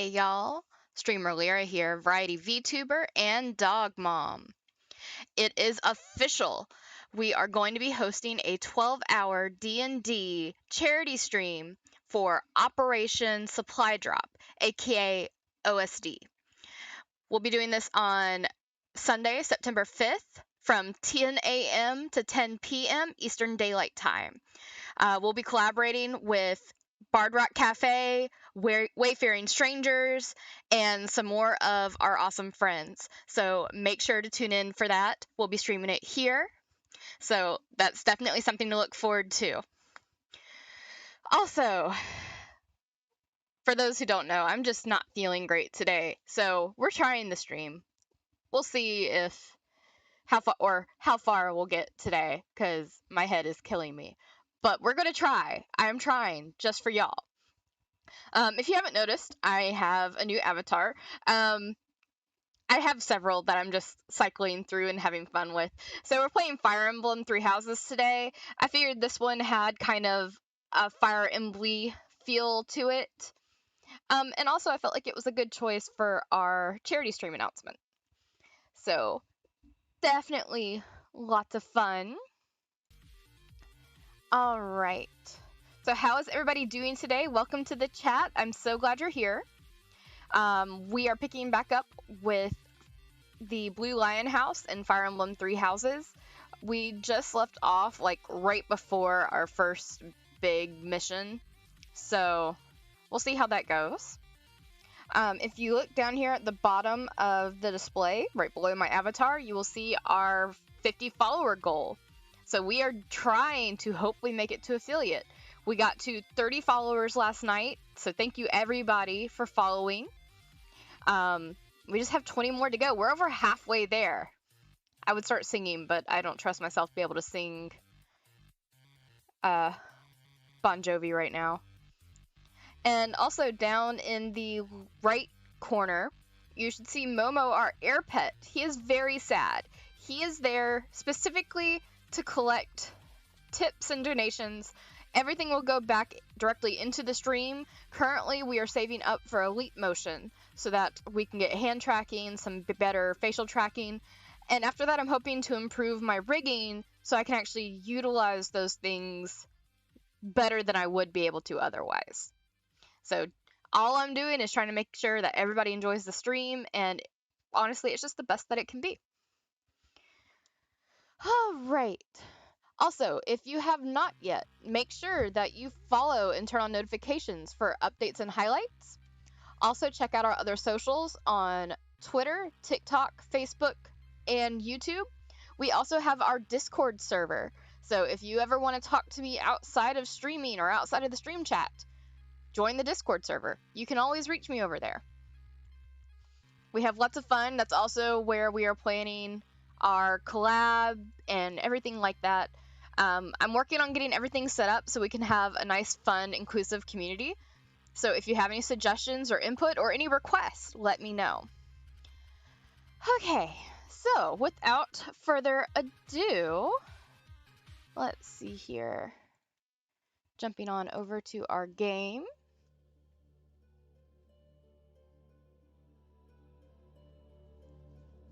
Hey y'all, streamer Lyra here, variety VTuber and dog mom. It is official. We are going to be hosting a 12-hour D&D charity stream for Operation Supply Drop, aka OSD. We'll be doing this on Sunday, September 5th from 10 a.m. to 10 p.m. Eastern Daylight Time. We'll be collaborating with Bard Rock Cafe, Wayfaring Strangers, and some more of our awesome friends. So make sure to tune in for that. We'll be streaming it here. So that's definitely something to look forward to. Also, for those who don't know, I'm just not feeling great today. So we're trying the stream. We'll see if how far we'll get today, because my head is killing me. But we're gonna try. I'm trying just for y'all. If you haven't noticed, I have a new avatar. I have several that I'm just cycling through and having fun with. So we're playing Fire Emblem Three Houses today. I figured this one had kind of a Fire Emblem feel to it. And also I felt like it was a good choice for our charity stream announcement. So definitely lots of fun. All right. So how is everybody doing today? Welcome to the chat. I'm so glad you're here. We are picking back up with the Blue Lion House and Fire Emblem Three Houses. We just left off like right before our first big mission, so we'll see how that goes. If you look down here at the bottom of the display, right below my avatar, you will see our 50 follower goal. So we are trying to hopefully make it to affiliate. We got to 30 followers last night, so thank you everybody for following. We just have 20 more to go. We're over halfway there. I would start singing, but I don't trust myself to be able to sing Bon Jovi right now. And also down in the right corner, you should see Momo, our air pet. He is very sad. He is there specifically to collect tips and donations. Everything will go back directly into the stream. Currently, we are saving up for Elite Motion so that we can get hand tracking, some better facial tracking. And after that, I'm hoping to improve my rigging so I can actually utilize those things better than I would be able to otherwise. So all I'm doing is trying to make sure that everybody enjoys the stream, and honestly, it's just the best that it can be. All right. Also, if you have not yet, make sure that you follow and turn on notifications for updates and highlights. Also, check out our other socials on Twitter, TikTok, Facebook, and YouTube. We also have our Discord server. So if you ever want to talk to me outside of streaming or outside of the stream chat, join the Discord server. You can always reach me over there. We have lots of fun. That's also where we are planning our collab and everything like that. I'm working on getting everything set up so we can have a nice, fun, inclusive community. So if you have any suggestions or input or any requests, let me know. Okay, so without further ado, let's see here. Jumping on over to our game.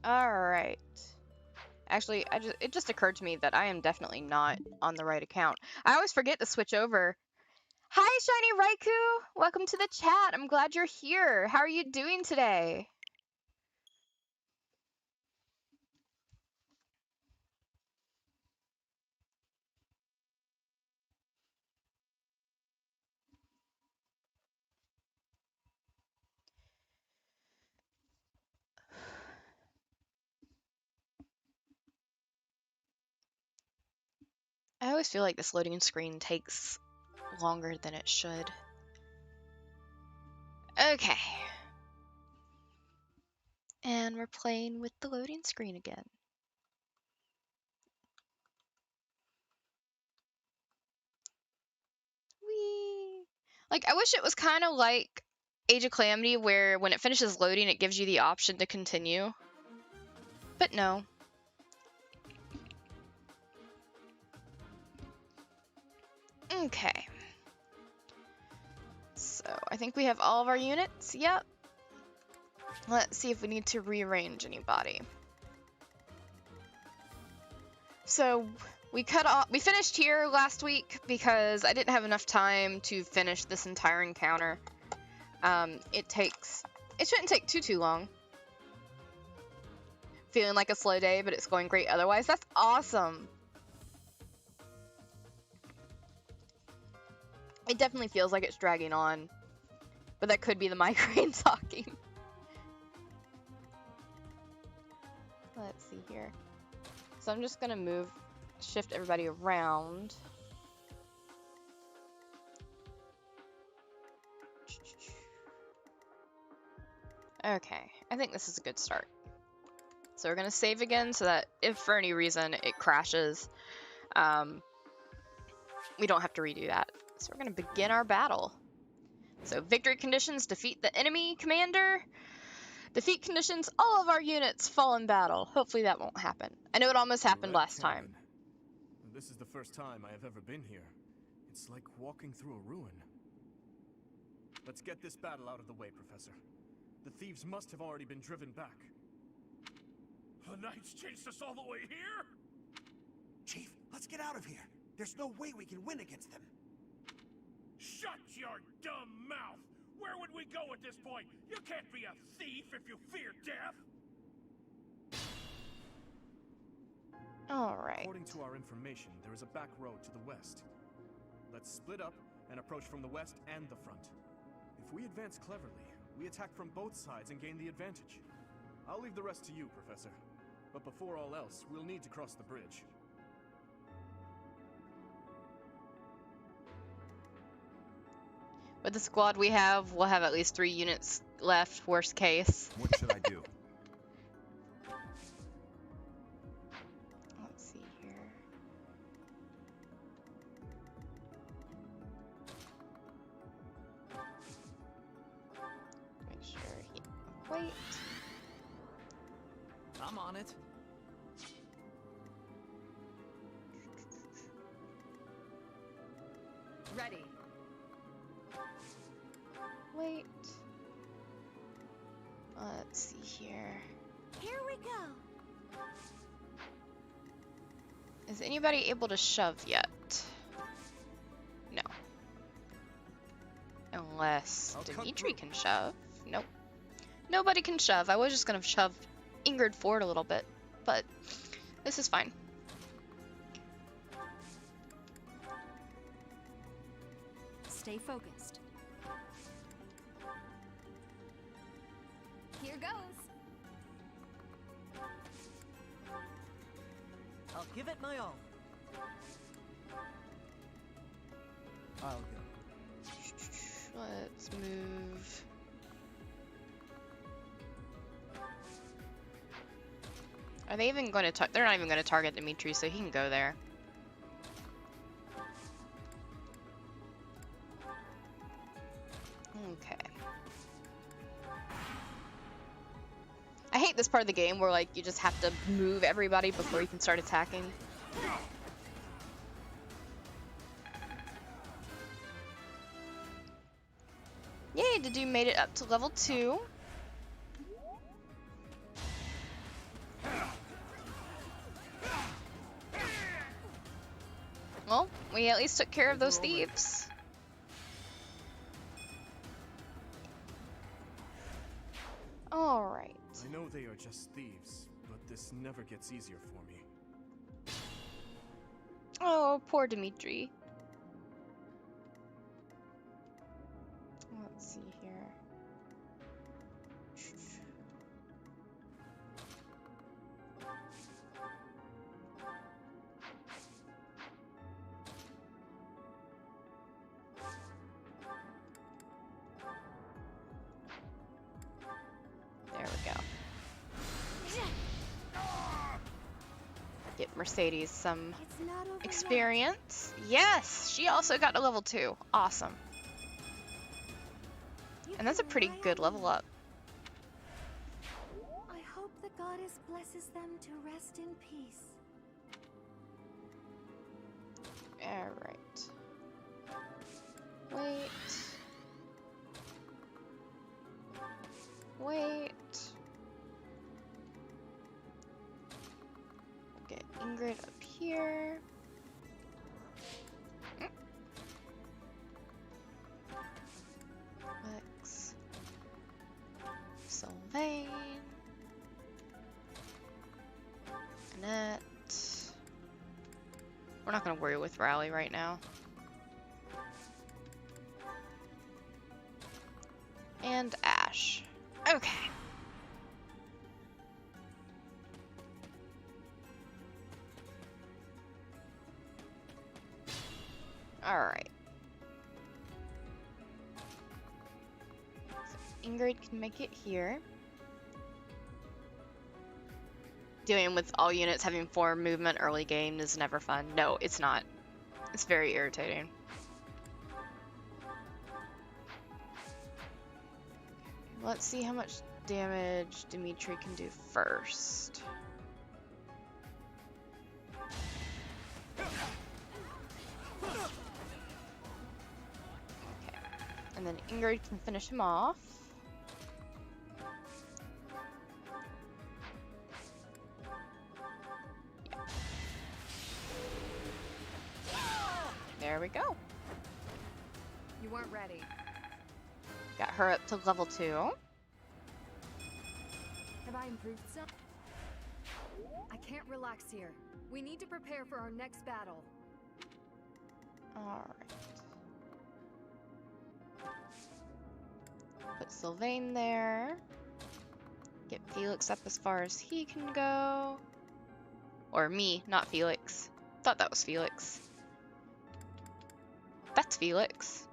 All right. Actually, it just occurred to me that I am definitely not on the right account. I always forget to switch over. Hi, Shiny Raikou! Welcome to the chat. I'm glad you're here. How are you doing today? I always feel like this loading screen takes longer than it should. Okay. And we're playing with the loading screen again. Whee! Like, I wish it was kind of like Age of Calamity, where when it finishes loading, it gives you the option to continue. But no. Okay. So, I think we have all of our units. Yep. Let's see if we need to rearrange anybody. So we finished here last week because I didn't have enough time to finish this entire encounter. It shouldn't take too long. Feeling like a slow day, but it's going great otherwise. That's awesome. It definitely feels like it's dragging on, but that could be the migraine talking. Let's see here. So I'm just gonna shift everybody around. Okay, I think this is a good start. So we're gonna save again so that if for any reason it crashes, we don't have to redo that. So we're gonna begin our battle. So victory conditions: defeat the enemy commander. Defeat conditions: all of our units fall in battle. Hopefully that won't happen. I know it almost happened last time. This is the first time I have ever been here. It's like walking through a ruin. Let's get this battle out of the way, Professor. The thieves must have already been driven back. The Knights chased us all the way here? Chief, let's get out of here. There's no way we can win against them. Shut your dumb mouth! Where would we go at this point? You can't be a thief if you fear death! Alright. According to our information, there is a back road to the west. Let's split up and approach from the west and the front. If we advance cleverly, we attack from both sides and gain the advantage. I'll leave the rest to you, Professor. But before all else, we'll need to cross the bridge. With the squad we have, we'll have at least 3 units left, worst case. What should I do? Let's see here. Make sure wait. I'm on it. Ready. Wait. Let's see here. Here we go. Is anybody able to shove yet? No. Unless Dimitri can shove. Nope. Nobody can shove. I was just gonna shove Ingrid forward a little bit, but this is fine. Stay focused. Here goes. I'll give it my all. I'll go. Let's move. Are they even going to they're not even going to target Dimitri, so he can go there. Okay. I hate this part of the game where like you just have to move everybody before you can start attacking. Yay, Dedu made it up to level 2. Well, we at least took care of those thieves. Alright. I know they are just thieves, but this never gets easier for me. Oh, poor Dimitri. Let's see here. There we go. Get Mercedes some experience. Yes, she also got to level 2. Awesome. And that's a pretty good level up. I hope the goddess blesses them to rest in peace. Alright. Wait. Wait. Ingrid up here. Alex. Sylvain. Annette. We're not going to worry with Rally right now. And Ash. Okay. Alright. So Ingrid can make it here. Dealing with all units having 4 movement early game is never fun. No, it's not. It's very irritating. Let's see how much damage Dimitri can do first. Okay. And then Ingrid can finish him off. There we go. You weren't ready. Got her up to level 2. Have I improved some? I can't relax here. We need to prepare for our next battle. Alright. Put Sylvain there. Get Felix up as far as he can go. Or me, not Felix. Thought that was Felix. That's Felix.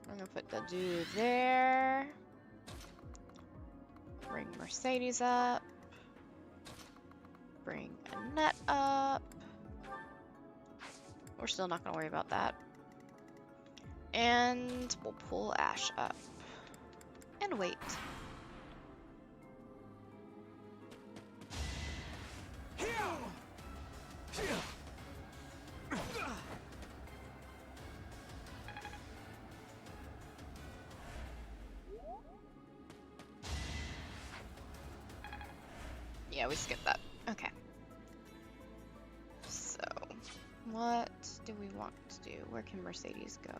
I'm gonna put the dude there. Bring Mercedes up. Bring Annette up. We're still not gonna worry about that. And we'll pull Ash up. And wait. Yeah, we skipped that. Okay. So, what do we want to do? Where can Mercedes go?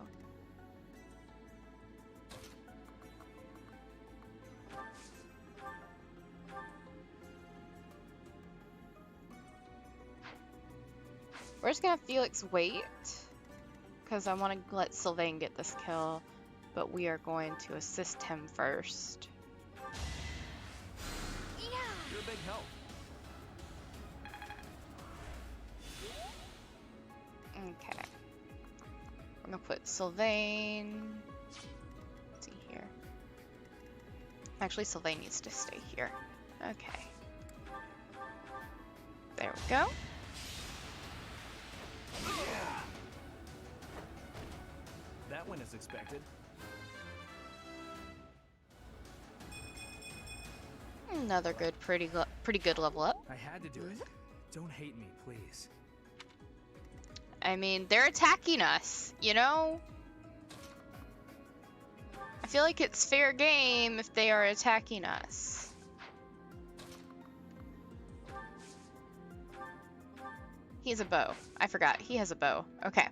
We're just gonna have Felix wait, because I want to let Sylvain get this kill, but we are going to assist him first. You're a big help. Okay. We're gonna put Sylvain. Let's see here. Actually, Sylvain needs to stay here. Okay. There we go. That went as expected. Another good, pretty good level up. I had to do it. Don't hate me, please. I mean, they're attacking us, you know? I feel like it's fair game if they are attacking us. He has a bow. I forgot. He has a bow. Okay.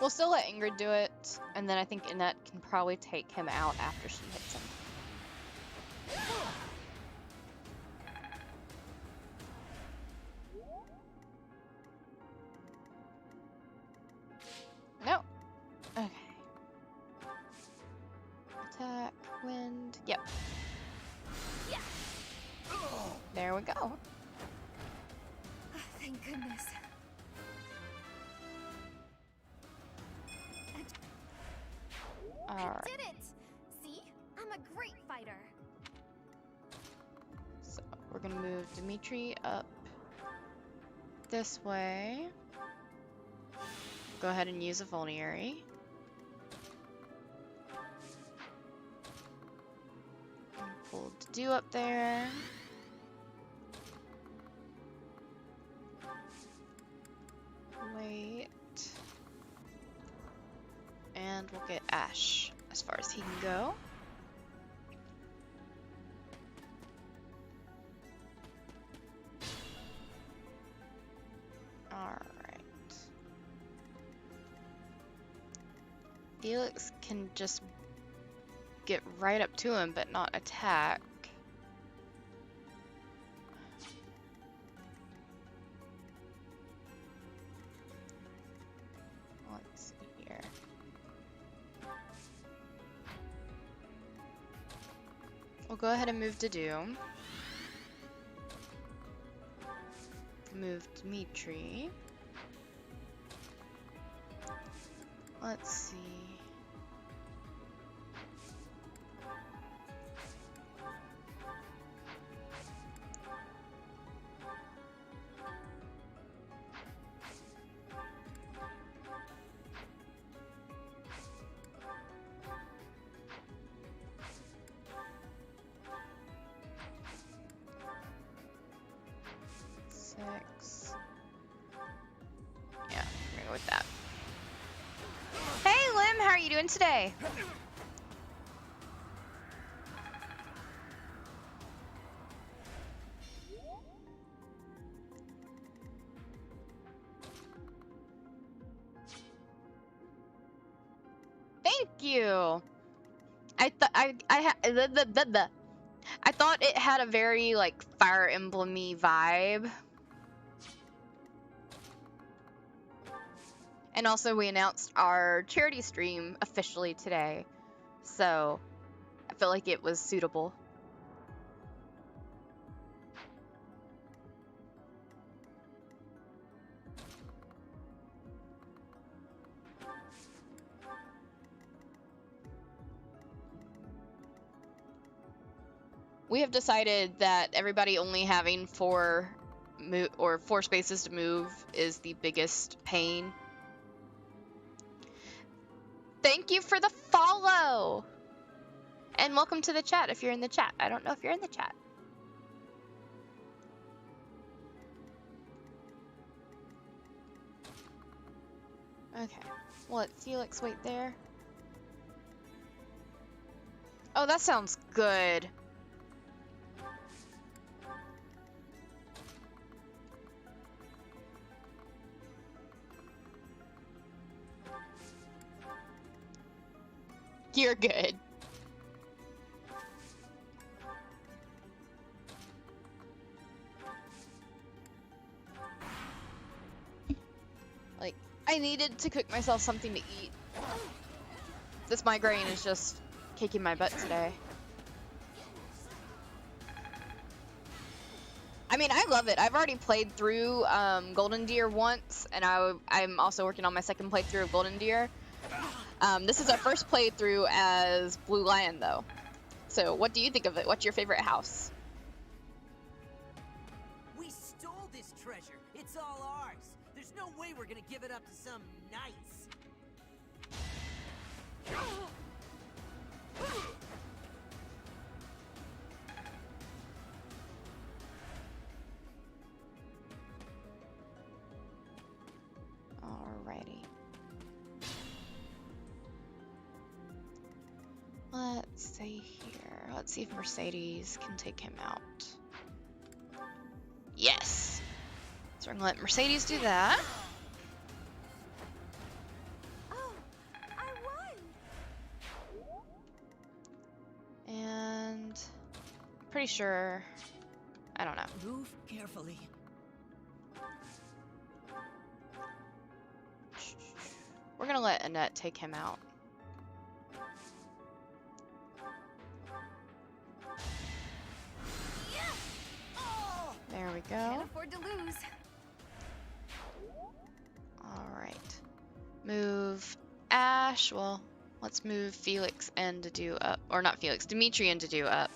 We'll still let Ingrid do it, and then I think Annette can probably take him out after she hits him. No. Okay. Attack, wind. Yep. There we go. Thank goodness. Alright. Did it! See? I'm a great fighter. So we're gonna move Dimitri up this way. Go ahead and use a vulnerary. And pull Dew up there. get Ash as far as he can go. Alright. Felix can just get right up to him but not attack. Let's see here. We'll go ahead and move to Doom. Move Dimitri. Let's see. Six. Yeah, we're gonna go with that. Hey Lim, how are you doing today? Thank you. I thought it had a very like Fire Emblem-y vibe. And also we announced our charity stream officially today. So I feel like it was suitable. We have decided that everybody only having four spaces to move is the biggest pain. Thank you for the follow! And welcome to the chat if you're in the chat. I don't know if you're in the chat. Okay. We'll let Felix wait there. Oh, that sounds good. You're good. Like, I needed to cook myself something to eat. This migraine is just kicking my butt today. I mean, I love it. I've already played through Golden Deer once, and I'm also working on my second playthrough of Golden Deer. This is our first playthrough as Blue Lion, though. So, what do you think of it? What's your favorite house? We stole this treasure. It's all ours. There's no way we're gonna give it up to some knights. Alrighty. Let's see here. Let's see if Mercedes can take him out. Yes! So we're gonna let Mercedes do that. Oh, I won! And I'm pretty sure, I don't know. Move carefully. We're gonna let Annette take him out. There we Can't go. afford to lose. Alright. Move Ash. Well, let's move Felix and Dedu up. Or not Felix, Dimitri and Dedu up.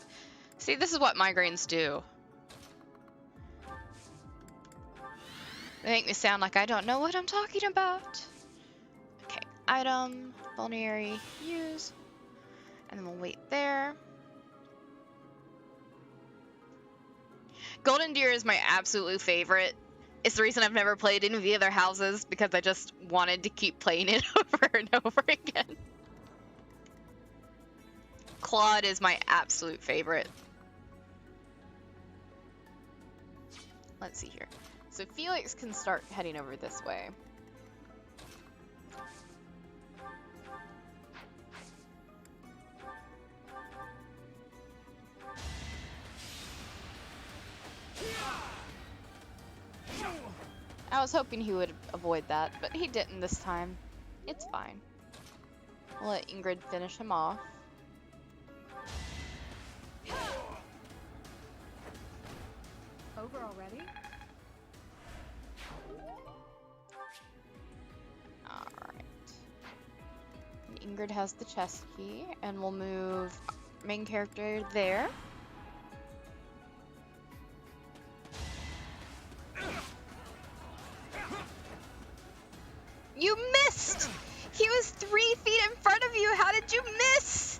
See, this is what migraines do. They make me sound like I don't know what I'm talking about. Okay, item, vulnerary, use. And then we'll wait there. Golden Deer is my absolute favorite. It's the reason I've never played any of the other houses, because I just wanted to keep playing it over and over again. Claude is my absolute favorite. Let's see here. So Felix can start heading over this way. I was hoping he would avoid that, but he didn't this time. It's fine. I'll let Ingrid finish him off. Over already? Alright. Ingrid has the chest key, and we'll move main character there. You missed! He was 3 feet in front of you! How did you miss?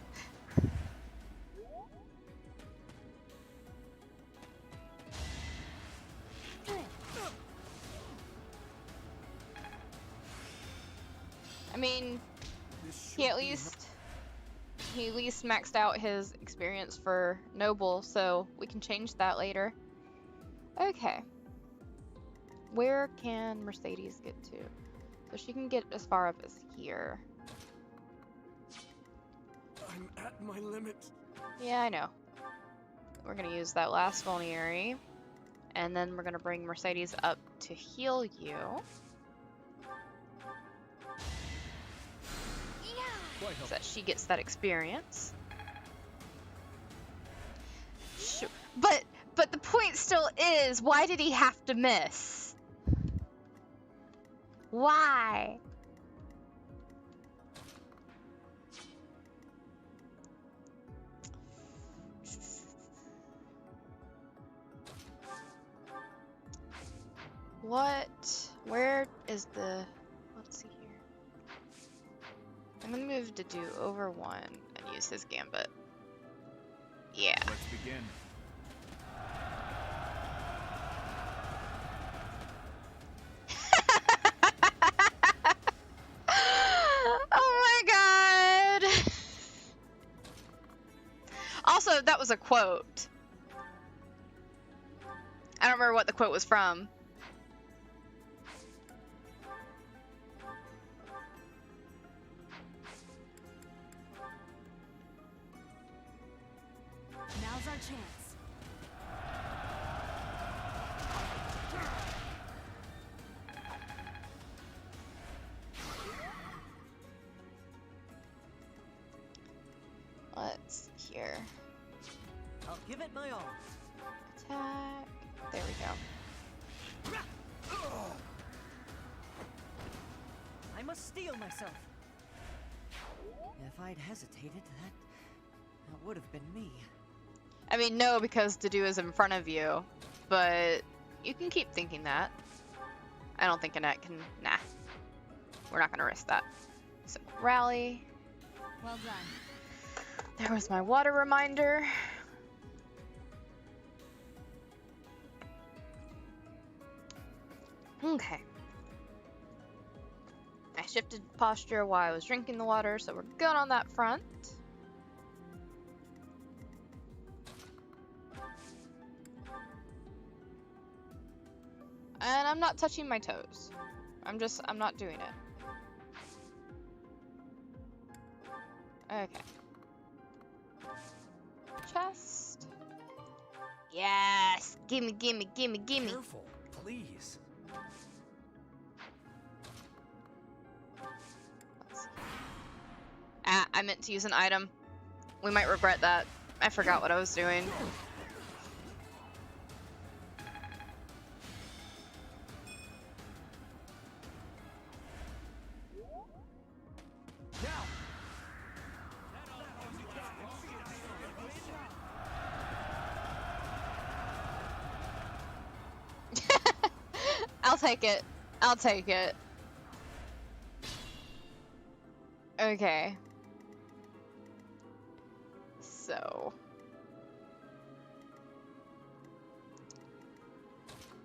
I mean, he at least maxed out his experience for Noble, so we can change that later. Okay. Where can Mercedes get to? So she can get as far up as here. I'm at my limit. Yeah, I know. We're gonna use that last vulnerary, and then we're gonna bring Mercedes up to heal you. So that she gets that experience. Sure. But the point still is, why did he have to miss? Why? What? Where is the... Let's see here. I'm gonna move to do over 1 and use his gambit. Yeah. Let's begin. Oh my god! Also, that was a quote. I don't remember what the quote was from. Now's our chance. Let's see here. I'll give it my all. Attack. There we go. I must steel myself. If I'd hesitated, that would have been me. I mean, no, because Dedu is in front of you, but you can keep thinking that. I don't think Annette can... Nah. We're not going to risk that. So, rally. Well done. There was my water reminder. Okay. I shifted posture while I was drinking the water, so we're good on that front. And I'm not touching my toes. I'm not doing it. Okay. Chest. Yes! Gimme, gimme, gimme, gimme. Careful, please. Let's see. Ah, I meant to use an item. We might regret that. I forgot what I was doing. I'll take it. I'll take it. Okay. So.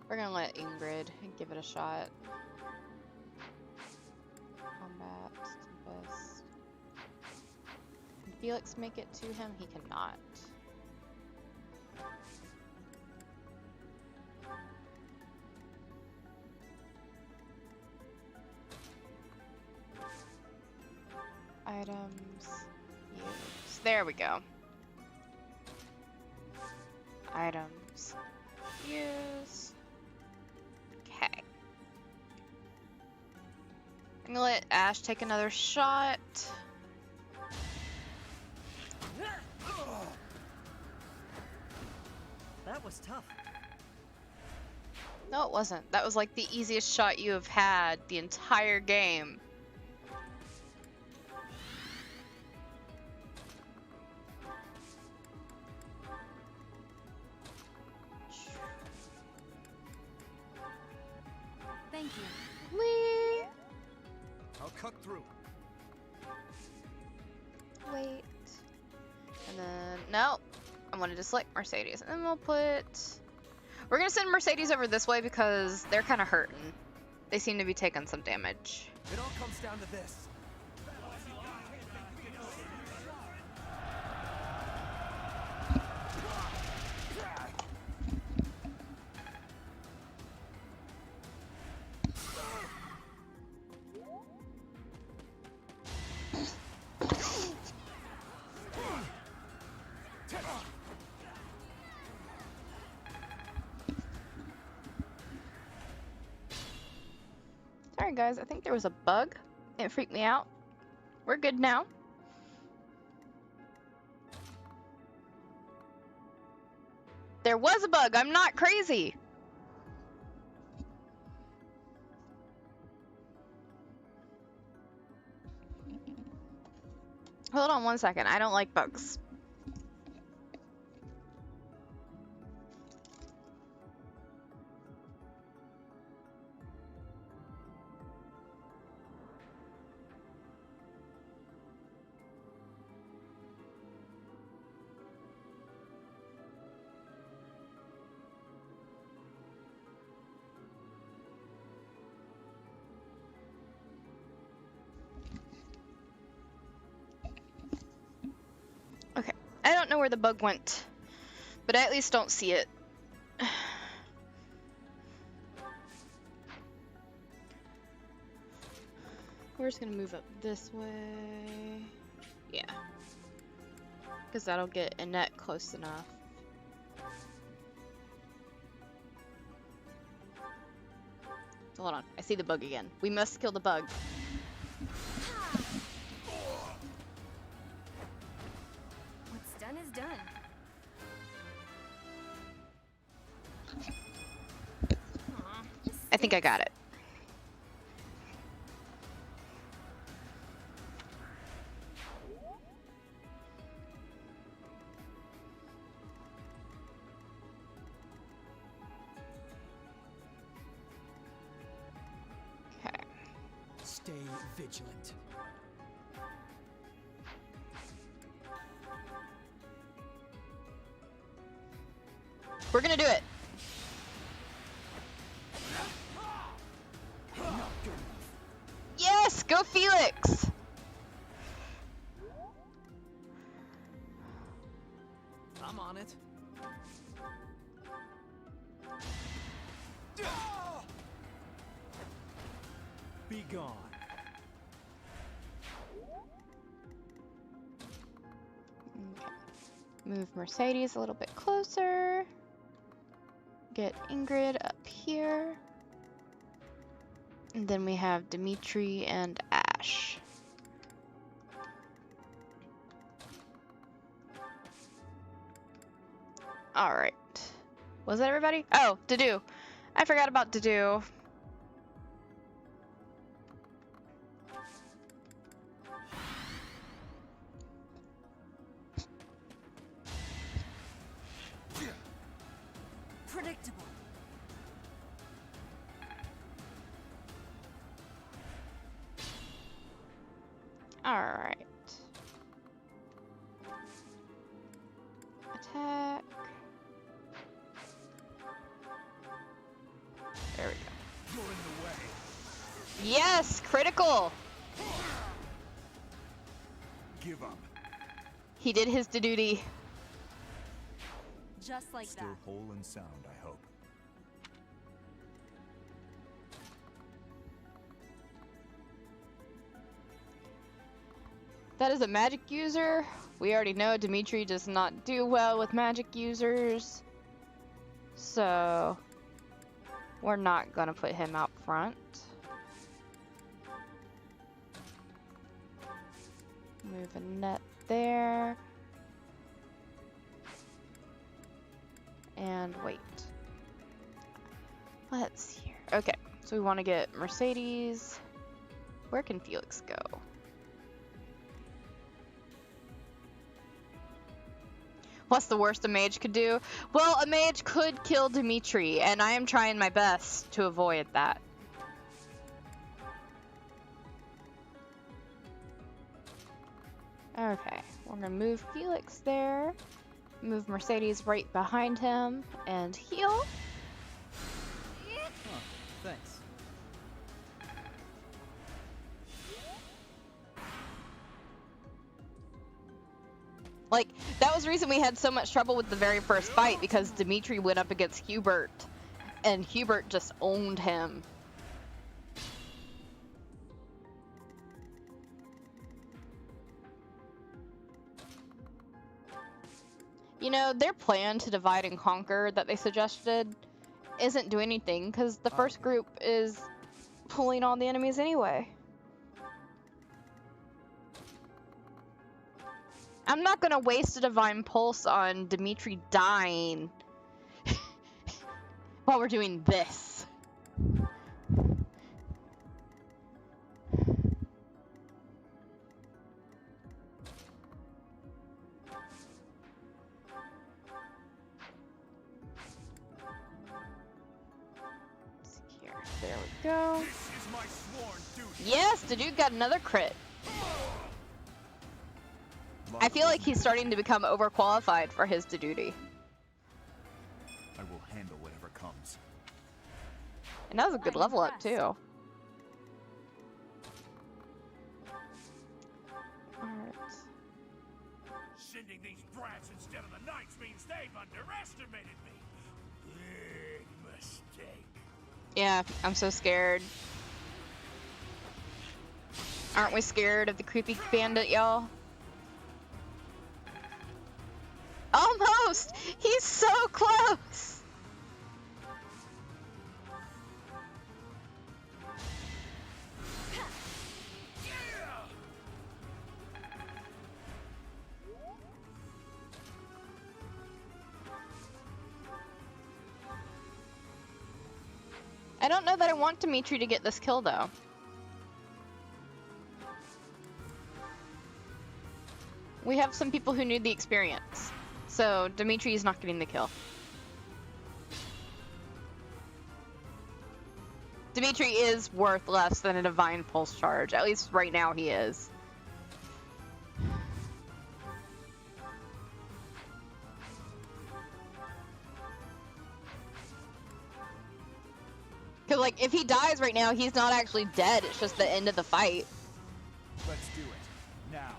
We're gonna let Ingrid give it a shot. Combat, Tempest. Felix make it to him? He cannot. Items. Use. There we go. Items. Use. Okay. I'm gonna let Ash take another shot. That was tough. No, it wasn't. That was like the easiest shot you have had the entire game. Thank you. Wee. I'll cut through. Wait. And then, no. I wanted to select Mercedes. And then we'll put... We're gonna send Mercedes over this way because they're kind of hurting. They seem to be taking some damage. It all comes down to this. Sorry guys, I think there was a bug. It freaked me out. We're good now. There was a bug, I'm not crazy. Hold on one second, I don't like bugs. Okay, I don't know where the bug went, but I at least don't see it. We're just gonna move up this way. Yeah. Because that'll get Annette close enough. So hold on, I see the bug again. We must kill the bug. What's done is done. Aw, this I think I stinks. got it. Okay. Stay vigilant. We're gonna do it. Yes, go Felix. I'm on it. Be gone. Okay. Move Mercedes a little bit closer. Get Ingrid up here. And then we have Dimitri and Ash. Alright. Was that everybody? Oh, Dedue. I forgot about Dedue. Predictable. Alright. Attack. There we go. You're in the way. Yes! Critical! Give up. He did his duty. Just like Still that. whole and sound, I hope. That is a magic user. We already know Dimitri does not do well with magic users. So we're not gonna put him out front. Move a net there. And wait. Let's see here. Okay, so we want to get Mercedes. Where can Felix go? What's the worst a mage could do? Well, a mage could kill Dimitri, and I am trying my best to avoid that. Okay, we're gonna move Felix there. Move Mercedes right behind him and heal. Huh, thanks. Like, that was the reason we had so much trouble with the very first fight, because Dimitri went up against Hubert, and Hubert just owned him. You know, their plan to divide and conquer that they suggested isn't doing anything, because the first group is pulling all the enemies anyway. I'm not gonna waste a divine pulse on Dimitri dying while we're doing this. Here, there we go. This is my sworn duty. Yes, the dude got another crit. I feel like he's starting to become overqualified for his duty. I will handle whatever comes. And that was a good I'm level up impressed. too. Alright. Sending these brats instead of the knights means they've underestimated me. Big mistake. Yeah, I'm so scared. Aren't we scared of the creepy bandit, y'all? Almost! He's so close! I don't know that I want Dimitri to get this kill, though. We have some people who need the experience. So, Dimitri is not getting the kill. Dimitri is worth less than a Divine Pulse charge. At least right now he is. Because, like, if he dies right now, he's not actually dead. It's just the end of the fight. Let's do it. Now.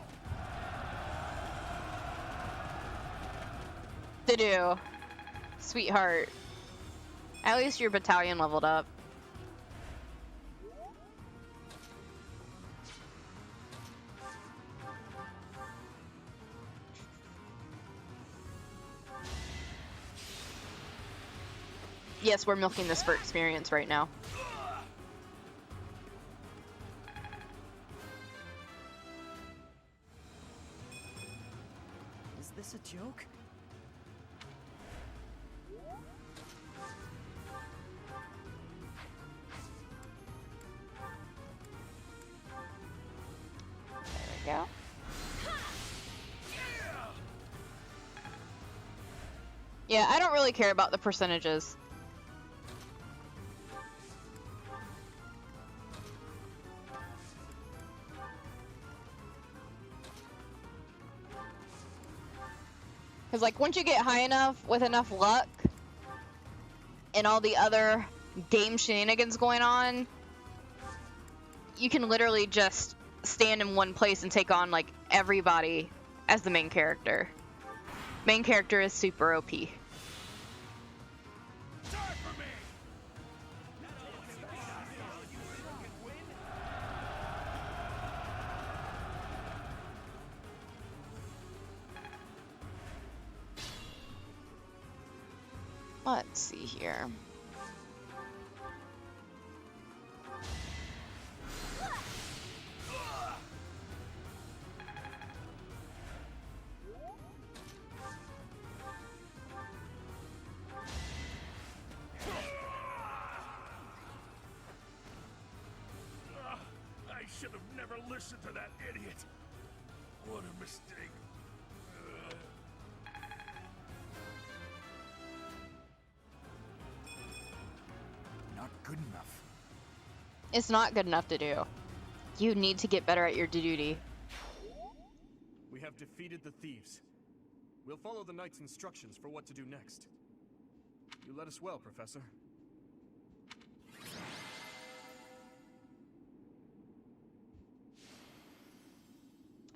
To do. Sweetheart. At least your battalion leveled up. Yes, we're milking this for experience right now. Is this a joke? There we go. Yeah, I don't really care about the percentages. Because, like, once you get high enough with enough luck and all the other game shenanigans going on, you can literally just stand in one place and take on, like, everybody as the main character. Main character is super OP. Die for me! Let's see here. I should have never listened to that idiot. What a mistake. Not good enough. It's not good enough to do. You need to get better at your duty. We have defeated the thieves. We'll follow the knight's instructions for what to do next. You led us well, Professor.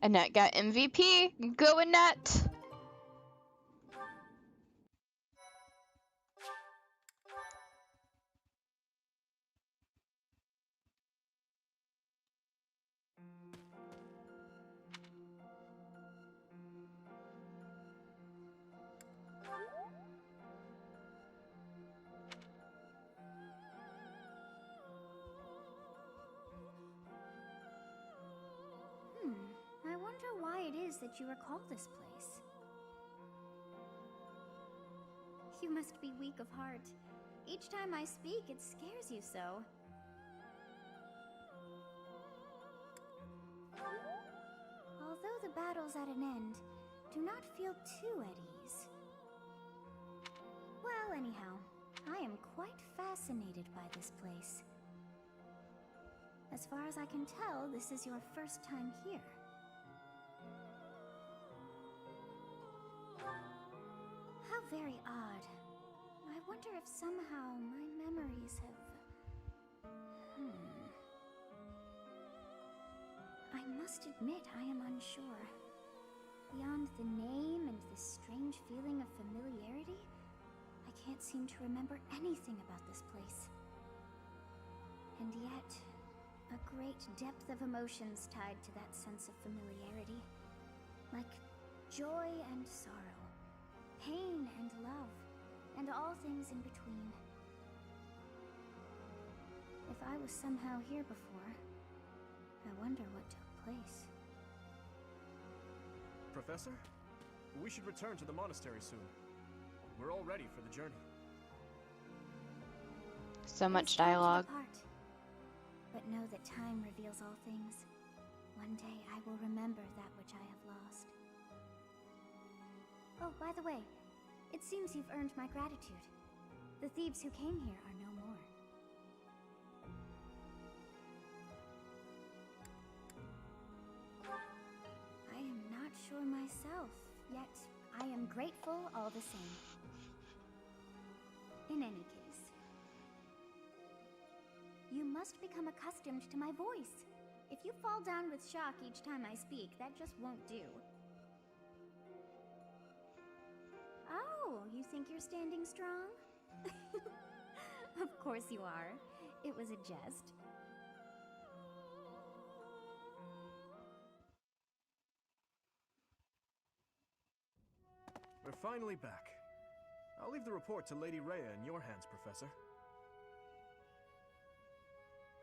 Annette got MVP. Go Annette! I wonder why it is that you recall this place. You must be weak of heart. Each time I speak, it scares you so. Although the battle's at an end, do not feel too at ease. Well, anyhow, I am quite fascinated by this place. As far as I can tell, this is your first time here. How very odd. I wonder if somehow my memories have... I must admit I am unsure. Beyond the name and this strange feeling of familiarity, I can't seem to remember anything about this place. And yet, a great depth of emotions tied to that sense of familiarity. Like joy and sorrow, pain and love, and all things in between. If I was somehow here before, I wonder what took place. Professor, we should return to the monastery soon. We're all ready for the journey. So much It's time to dialogue. depart. But know that time reveals all things. One day I will remember that which I have lost. Oh, by the way, it seems you've earned my gratitude. The thieves who came here are no more. I am not sure myself, yet I am grateful all the same. In any case, you must become accustomed to my voice. If you fall down with shock each time I speak, that just won't do. Oh, you think you're standing strong? Of course you are. It was a jest. We're finally back. I'll leave the report to Lady Rhea in your hands, Professor.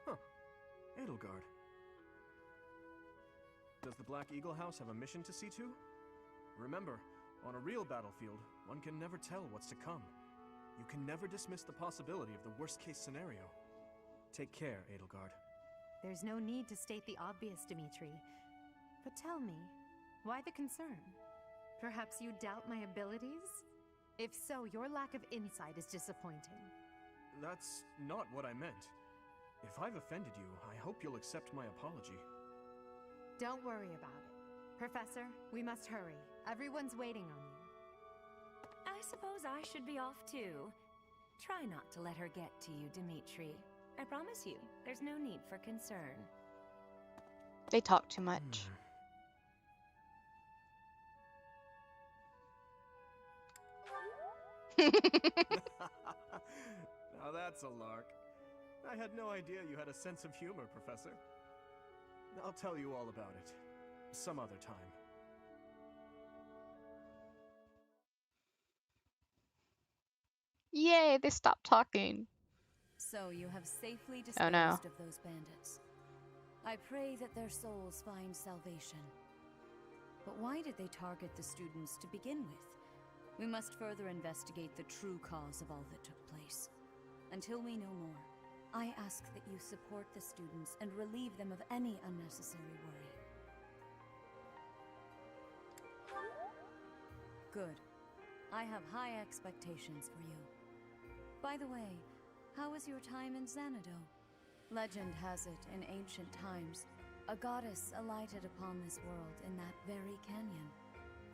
Huh. Edelgard. Does the Black Eagle House have a mission to see to? Remember, on a real battlefield, one can never tell what's to come. You can never dismiss the possibility of the worst-case scenario. Take care, Edelgard. There's no need to state the obvious, Dimitri. But tell me, why the concern? Perhaps you doubt my abilities? If so, your lack of insight is disappointing. That's not what I meant. If I've offended you, I hope you'll accept my apology. Don't worry about it. Professor, we must hurry. Everyone's waiting on you. I suppose I should be off too. Try not to let her get to you, Dimitri. I promise you, there's no need for concern. They talk too much. Now that's a lark. I had no idea you had a sense of humor, Professor. I'll tell you all about it. Some other time. Yay, they stopped talking. So you have safely Oh no. disposed of those bandits. I pray that their souls find salvation. But why did they target the students to begin with? We must further investigate the true cause of all that took place. Until we know more, I ask that you support the students and relieve them of any unnecessary worry. Good. I have high expectations for you. By the way, how was your time in Xanadu? Legend has it, in ancient times, a goddess alighted upon this world in that very canyon.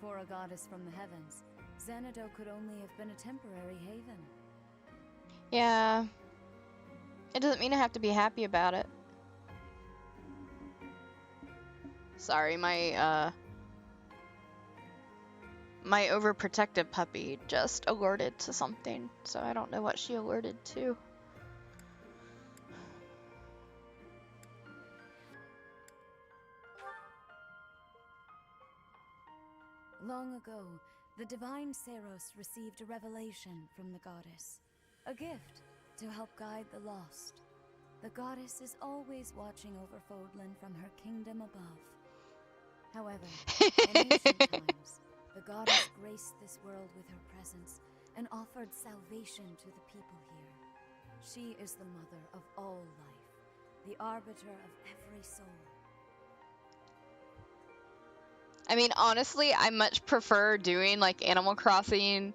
For a goddess from the heavens, Xanadu could only have been a temporary haven. Yeah. It doesn't mean I have to be happy about it. Sorry, my overprotective puppy just alerted to something, so I don't know what she alerted to. Long ago, the divine Seros received a revelation from the goddess. A gift to help guide the lost. The goddess is always watching over Fodlan from her kingdom above. However, in ancient times, the goddess graced this world with her presence and offered salvation to the people here. She is the mother of all life, the arbiter of every soul. I mean, honestly, I much prefer doing like Animal Crossing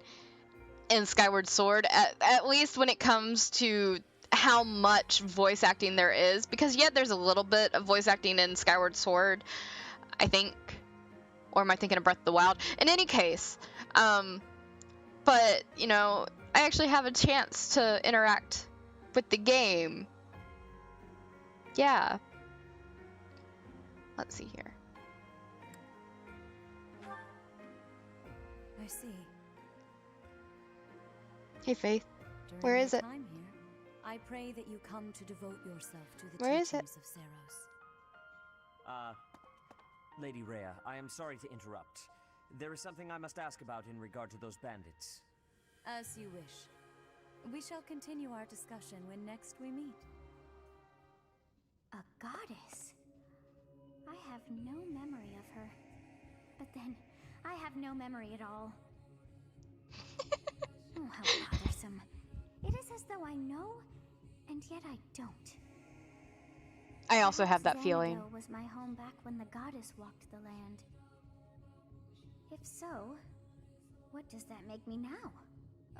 and Skyward Sword, at least when it comes to how much voice acting there is, because yeah, there's a little bit of voice acting in Skyward Sword, I think, or am I thinking of Breath of the Wild? In any case, but you know, I actually have a chance to interact with the game. Yeah. Let's see here. I see. Hey, Faith. During Where your is it? time here, I pray that you come to devote yourself to the Where is it? teachings of Seros. Lady Rhea, I am sorry to interrupt. There is something I must ask about in regard to those bandits. As you wish. We shall continue our discussion when next we meet. A goddess? I have no memory of her. But then, I have no memory at all. Oh, how bothersome. It is as though I know, and yet I don't. I also have that Perhaps feeling. Xanadu was my home back when the goddess walked the land. If so, what does that make me now?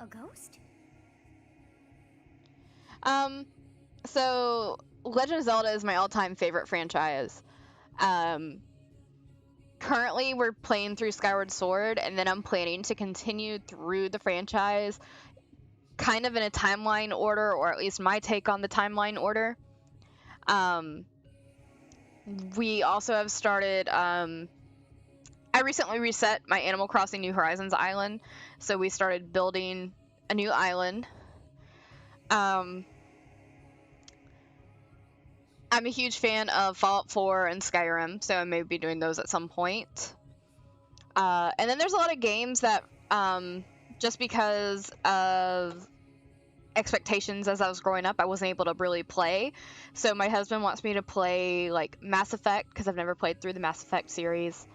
A ghost? So Legend of Zelda is my all-time favorite franchise. Currently we're playing through Skyward Sword, and then I'm planning to continue through the franchise kind of in a timeline order, or at least my take on the timeline order. We also have started, I recently reset my Animal Crossing New Horizons island, so we started building a new island. I'm a huge fan of Fallout 4 and Skyrim, so I may be doing those at some point. And then there's a lot of games that, just because of expectations as I was growing up, I wasn't able to really play. So my husband wants me to play like Mass Effect, because I've never played through the Mass Effect series.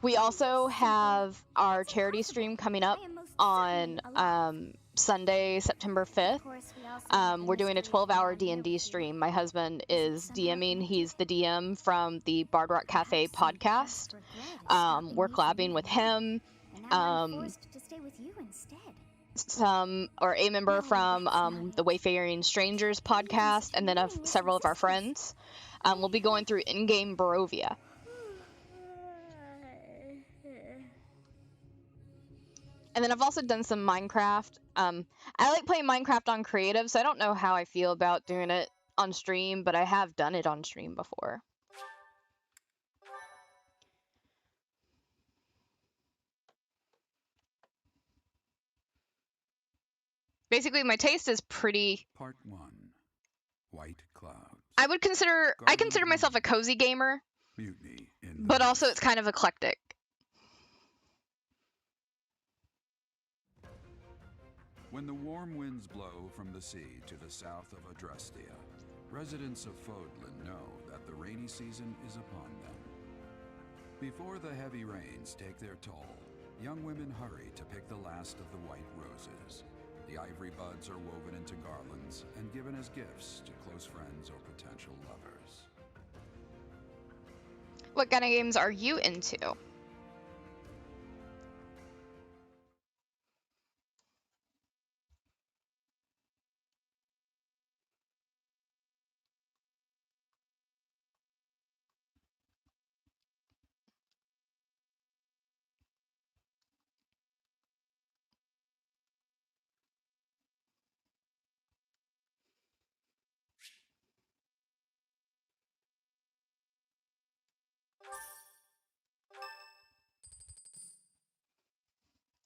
We also have our charity stream coming up on Sunday, September 5th. We're doing a 12-hour D&D stream. My husband is DMing. He's the DM from the Bard Rock Cafe podcast. We're collabing with him. A member from the Wayfaring Strangers podcast, and then several of our friends. We'll be going through in-game Barovia. And then I've also done some Minecraft. I like playing Minecraft on creative, so I don't know how I feel about doing it on stream, but I have done it on stream before. Basically, my taste is pretty. Part 1. White Clouds. I consider myself a cozy gamer, Mutiny in the but also West. it's kind of eclectic. When the warm winds blow from the sea to the south of Adrestia, residents of Fodlan know that the rainy season is upon them. Before the heavy rains take their toll, young women hurry to pick the last of the white roses. The ivory buds are woven into garlands and given as gifts to close friends or potential lovers. What kind of games are you into?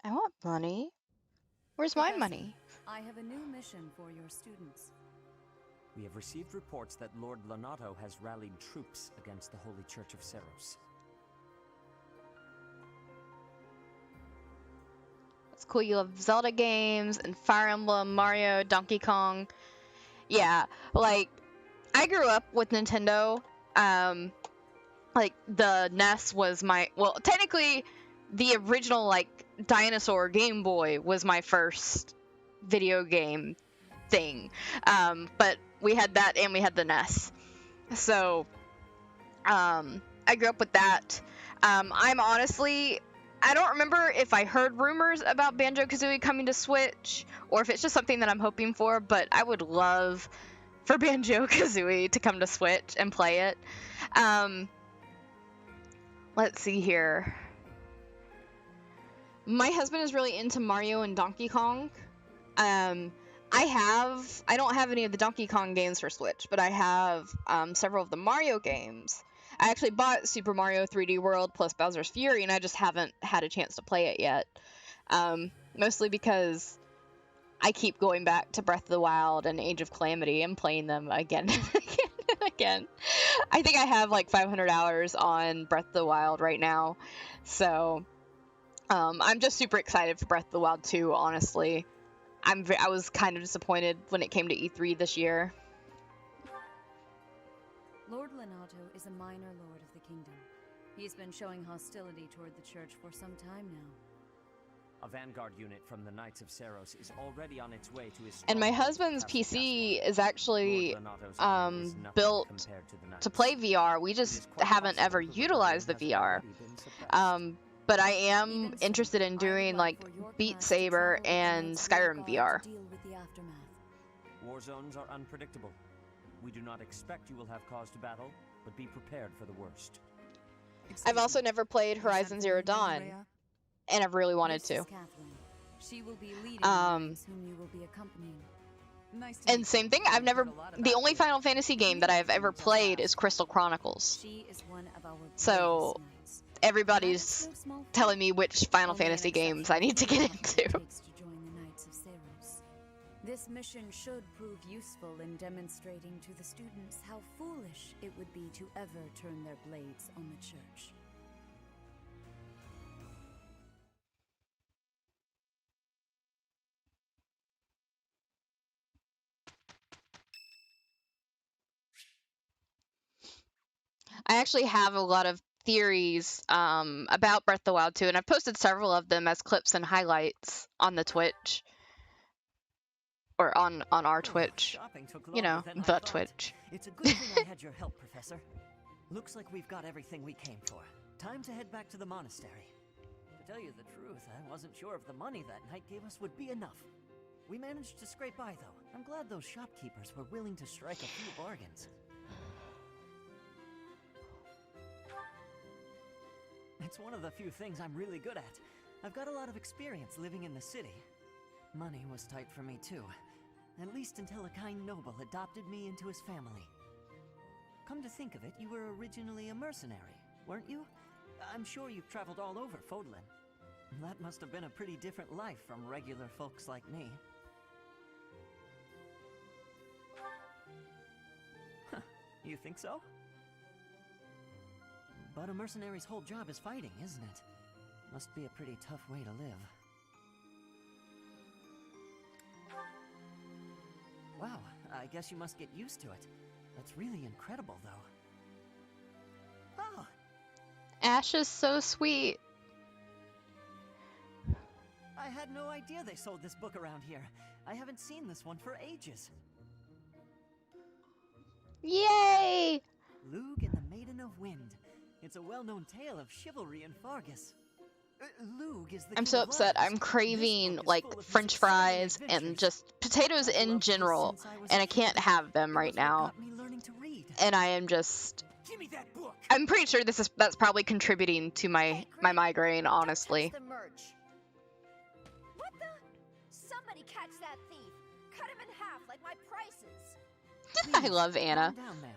I want money. Where's my Professor, money? I have a new mission for your students. We have received reports that Lord Lonato has rallied troops against the Holy Church of Seros. It's cool. You love Zelda games and Fire Emblem, Mario, Donkey Kong. Yeah, like I grew up with Nintendo. Like the NES was technically the original like dinosaur Game Boy was my first video game thing. But we had that and we had the NES. So I grew up with that. I don't remember if I heard rumors about Banjo-Kazooie coming to Switch or if it's just something that I'm hoping for, but I would love for Banjo-Kazooie to come to Switch and play it. Let's see here. My husband is really into Mario and Donkey Kong. I don't have any of the Donkey Kong games for Switch, but I have several of the Mario games. I actually bought Super Mario 3D World plus Bowser's Fury, and I just haven't had a chance to play it yet. Mostly because I keep going back to Breath of the Wild and Age of Calamity and playing them again and again and again. I think I have like 500 hours on Breath of the Wild right now. So I'm just super excited for Breath of the Wild 2, honestly. I was kind of disappointed when it came to E3 this year. Lord Lonato is a minor lord of the kingdom. He's been showing hostility toward the church for some time now. A vanguard unit from the Knights of Seros is already on its way to his And my stronghold, husband's Castle PC Castle. is actually Lord Lonato's army is nothing built compared to the to Knights. play VR. We It just is quite haven't possible ever the utilized the rebellion has VR. already been suppressed. But I am Even so, interested in I would doing like for your Beat class to Saber travel with the and Knights Rear Skyrim Guard VR. to deal with the aftermath. War zones are unpredictable. We do not expect you will have cause to battle, but be prepared for the worst. I've also never played Horizon Zero Dawn, and I've really wanted This to. is Catherine. She will be leading those whom you will be accompanying. And same thing, the only Final Fantasy game that I've ever played is Crystal Chronicles. She is one of our So bravest knights. everybody's No small feat. telling me which Final Only an Fantasy games I exceptional need to feat get of what it into. takes to join the Knights of Seros. This mission should prove useful in demonstrating to the students how foolish it would be to ever turn their blades on the church. I actually have a lot of theories about Breath of the Wild 2, and I've posted several of them as clips and highlights on the Twitch. Or on our Twitch. Shopping took You know, longer than I the thought. Twitch. It's a good thing I had your help, Professor. Looks like we've got everything we came for. Time to head back to the monastery. To tell you the truth, I wasn't sure if the money that knight gave us would be enough. We managed to scrape by, though. I'm glad those shopkeepers were willing to strike a few bargains. It's one of the few things I'm really good at. I've got a lot of experience living in the city. Money was tight for me, too. At least until a kind noble adopted me into his family. Come to think of it, you were originally a mercenary, weren't you? I'm sure you've traveled all over Fodlan. That must have been a pretty different life from regular folks like me. You think so? But a mercenary's whole job is fighting, isn't it? Must be a pretty tough way to live. Wow, I guess you must get used to it. That's really incredible, though. Oh! Ash is so sweet. I had no idea they sold this book around here. I haven't seen this one for ages. Yay! Lug and the Maiden of Wind. It's a well-known tale of chivalry in Fargus. Lug is the I'm king so of upset. lovers. I'm craving This book is like full of his French exciting fries and adventures. just potatoes I've in loved this general, since I was and a I can't kid. have them It right was what now. got me learning to read. And I am just. Give me that book. I'm pretty sure that's probably contributing to my migraine, honestly. The merch. What the? Somebody catch that thief. Cut him in half like my prices. I love Anna. Calm down, ma'am.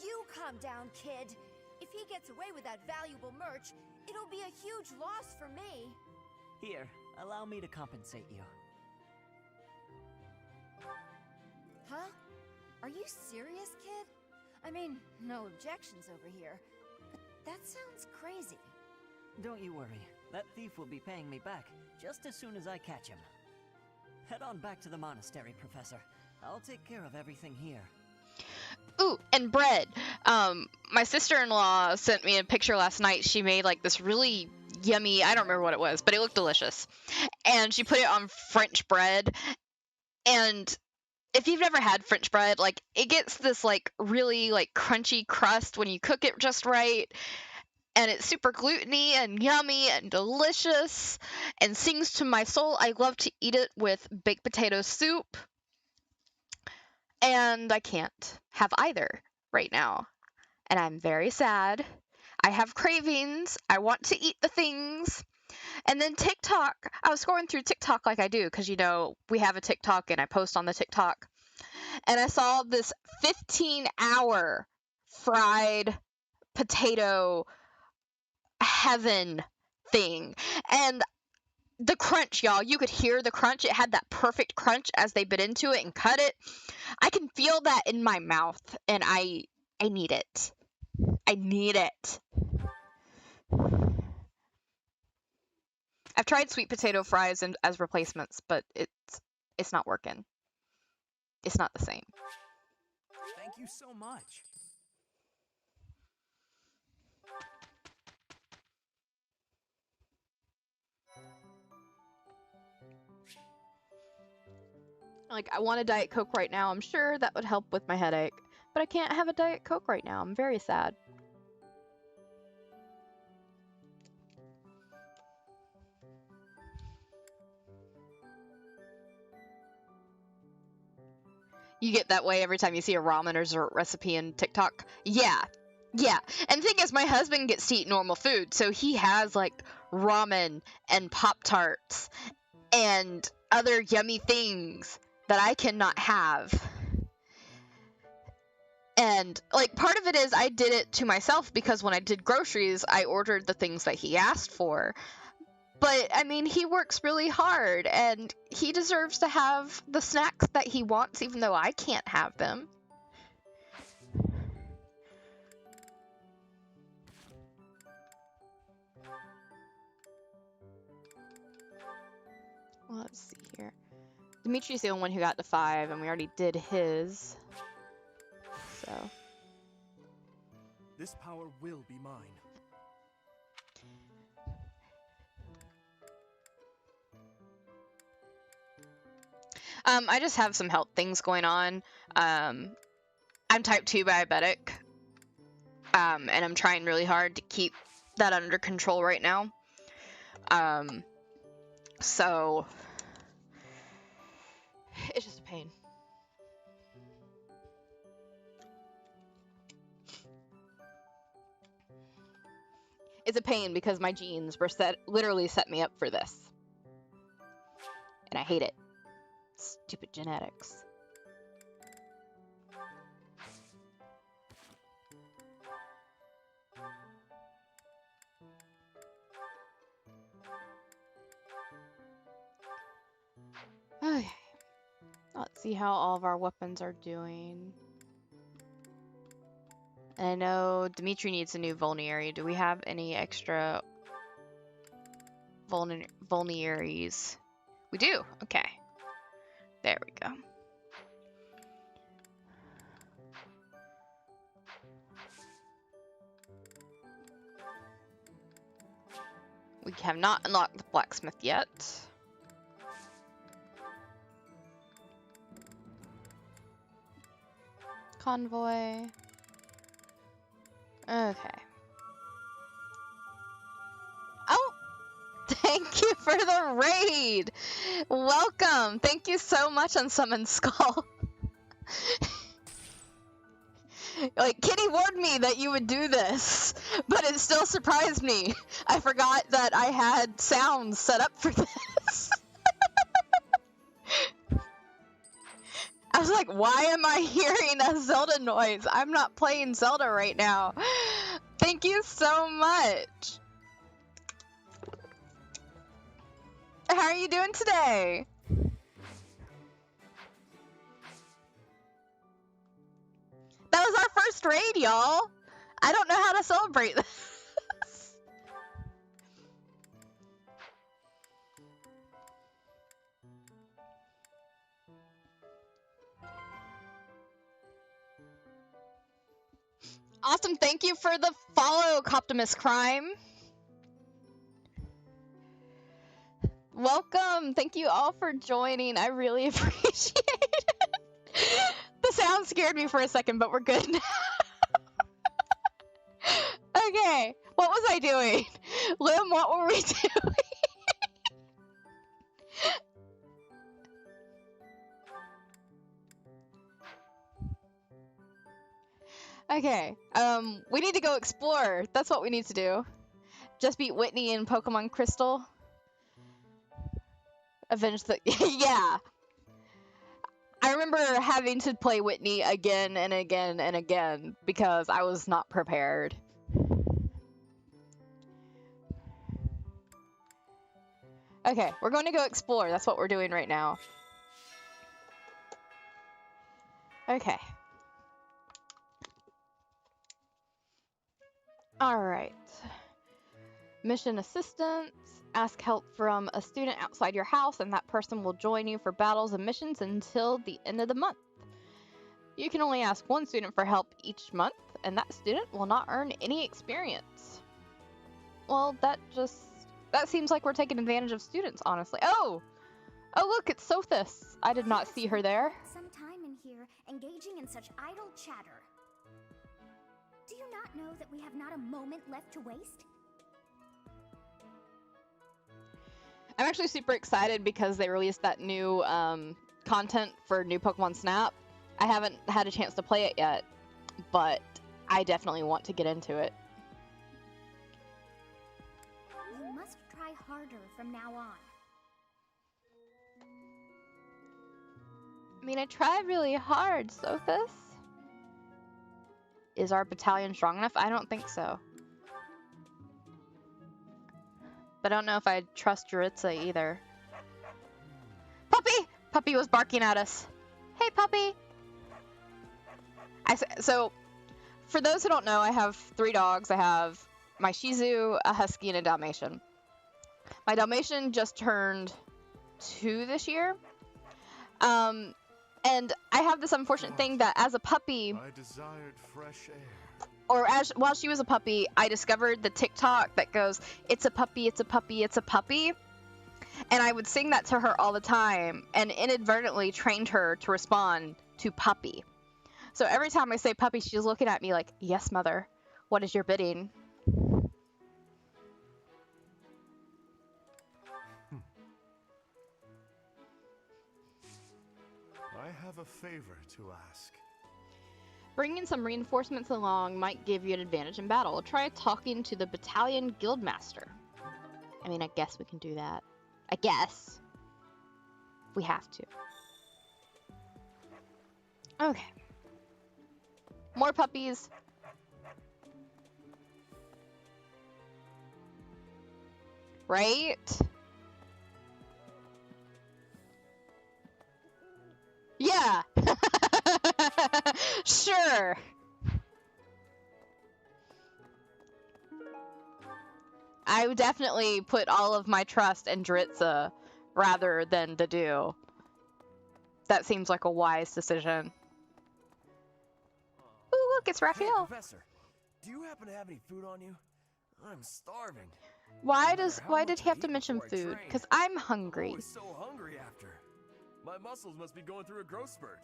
You calm down, kid. If he gets away with that valuable merch, it'll be a huge loss for me. Here, allow me to compensate you. Huh? Are you serious, kid? I mean, no objections over here. But that sounds crazy. Don't you worry. That thief will be paying me back just as soon as I catch him. Head on back to the monastery, Professor. I'll take care of everything here. Ooh, and bread. My sister-in-law sent me a picture last night. She made like this really yummy, I don't remember what it was, but it looked delicious. And she put it on French bread. And if you've never had French bread, like it gets this like really like crunchy crust when you cook it just right. And it's super gluten-y and yummy and delicious and sings to my soul. I love to eat it with baked potato soup. And I can't have either right now. And I'm very sad. I have cravings. I want to eat the things. And then TikTok. I was scrolling through TikTok like I do because, you know, we have a TikTok and I post on the TikTok. And I saw this 15-hour fried potato heaven thing. And the crunch, y'all, you could hear the crunch. It had that perfect crunch as they bit into it and cut it. I can feel that in my mouth, and I need it. I need it. I've tried sweet potato fries as replacements, but it's not working. It's not the same. Thank you so much. Like, I want a Diet Coke right now. I'm sure that would help with my headache. But I can't have a Diet Coke right now. I'm very sad. You get that way every time you see a ramen or dessert recipe in TikTok? Yeah. Yeah. And the thing is, my husband gets to eat normal food. So he has, like, ramen and Pop-Tarts and other yummy things that I cannot have. And, like, part of it is I did it to myself because when I did groceries, I ordered the things that he asked for. But, I mean, he works really hard, and he deserves to have the snacks that he wants, even though I can't have them. Well, let's see here. Dimitri's the only one who got to 5, and we already did his. So. This power will be mine. I just have some health things going on. I'm type 2 diabetic. And I'm trying really hard to keep that under control right now. So it's just a pain. It's a pain because my genes were literally set me up for this. And I hate it. Stupid genetics. Okay. Let's see how all of our weapons are doing. And I know Dimitri needs a new vulnerary. Do we have any extra vulneraries? We do. Okay. There we go. We have not unlocked the blacksmith yet. Convoy. Okay. Oh! Thank you for the raid! Welcome! Thank you so much, Unsummoned Skull. Like, Kitty warned me that you would do this, but it still surprised me. I forgot that I had sounds set up for this. I was like, why am I hearing a Zelda noise? I'm not playing Zelda right now. Thank you so much. How are you doing today? That was our first raid, y'all. I don't know how to celebrate this. Awesome, thank you for the follow, Coptimus Crime. Welcome, thank you all for joining. I really appreciate it. The sound scared me for a second, but we're good now. Okay, what was I doing? Lim, what were we doing? Okay, we need to go explore. That's what we need to do. Just beat Whitney in Pokemon Crystal. Avenge the... Yeah. I remember having to play Whitney again and again and again because I was not prepared. Okay, we're going to go explore. That's what we're doing right now. Okay. Alright. Mission assistance. Ask help from a student outside your house and that person will join you for battles and missions until the end of the month. You can only ask one student for help each month and that student will not earn any experience. Well, that seems like we're taking advantage of students, honestly. Oh! Oh look, it's Sothis. I did not see her there. Some time in here engaging in such idle chatter. Do you not know that we have not a moment left to waste? I'm actually super excited because they released that new content for new Pokemon Snap. I haven't had a chance to play it yet, but I definitely want to get into it. You must try harder from now on. I mean, I tried really hard, Sothis. Is our battalion strong enough? I don't think so. But I don't know if I trust Juritza either. Puppy! Puppy was barking at us. Hey, Puppy! So, for those who don't know, I have 3 dogs. I have my Shih Tzu, a Husky, and a Dalmatian. My Dalmatian just turned 2 this year. And I have this unfortunate thing that as a puppy... I desired fresh air. Or while she was a puppy, I discovered the TikTok that goes, "It's a puppy, it's a puppy, it's a puppy." And I would sing that to her all the time and inadvertently trained her to respond to puppy. So every time I say puppy, she's looking at me like, "Yes, mother. What is your bidding?" I have a favor to ask. Bringing some reinforcements along might give you an advantage in battle. Try talking to the battalion guildmaster. I mean, I guess we can do that. I guess. We have to. Okay. More puppies. Right? Yeah. Sure. I would definitely put all of my trust in Dritza rather than the Dew. That seems like a wise decision. Ooh, look, it's Raphael. Hey, Professor, do you happen to have any food on you? I'm starving. Why did he have to mention food? Because I'm hungry. I'm always so hungry after. My muscles must be going through a growth spurt.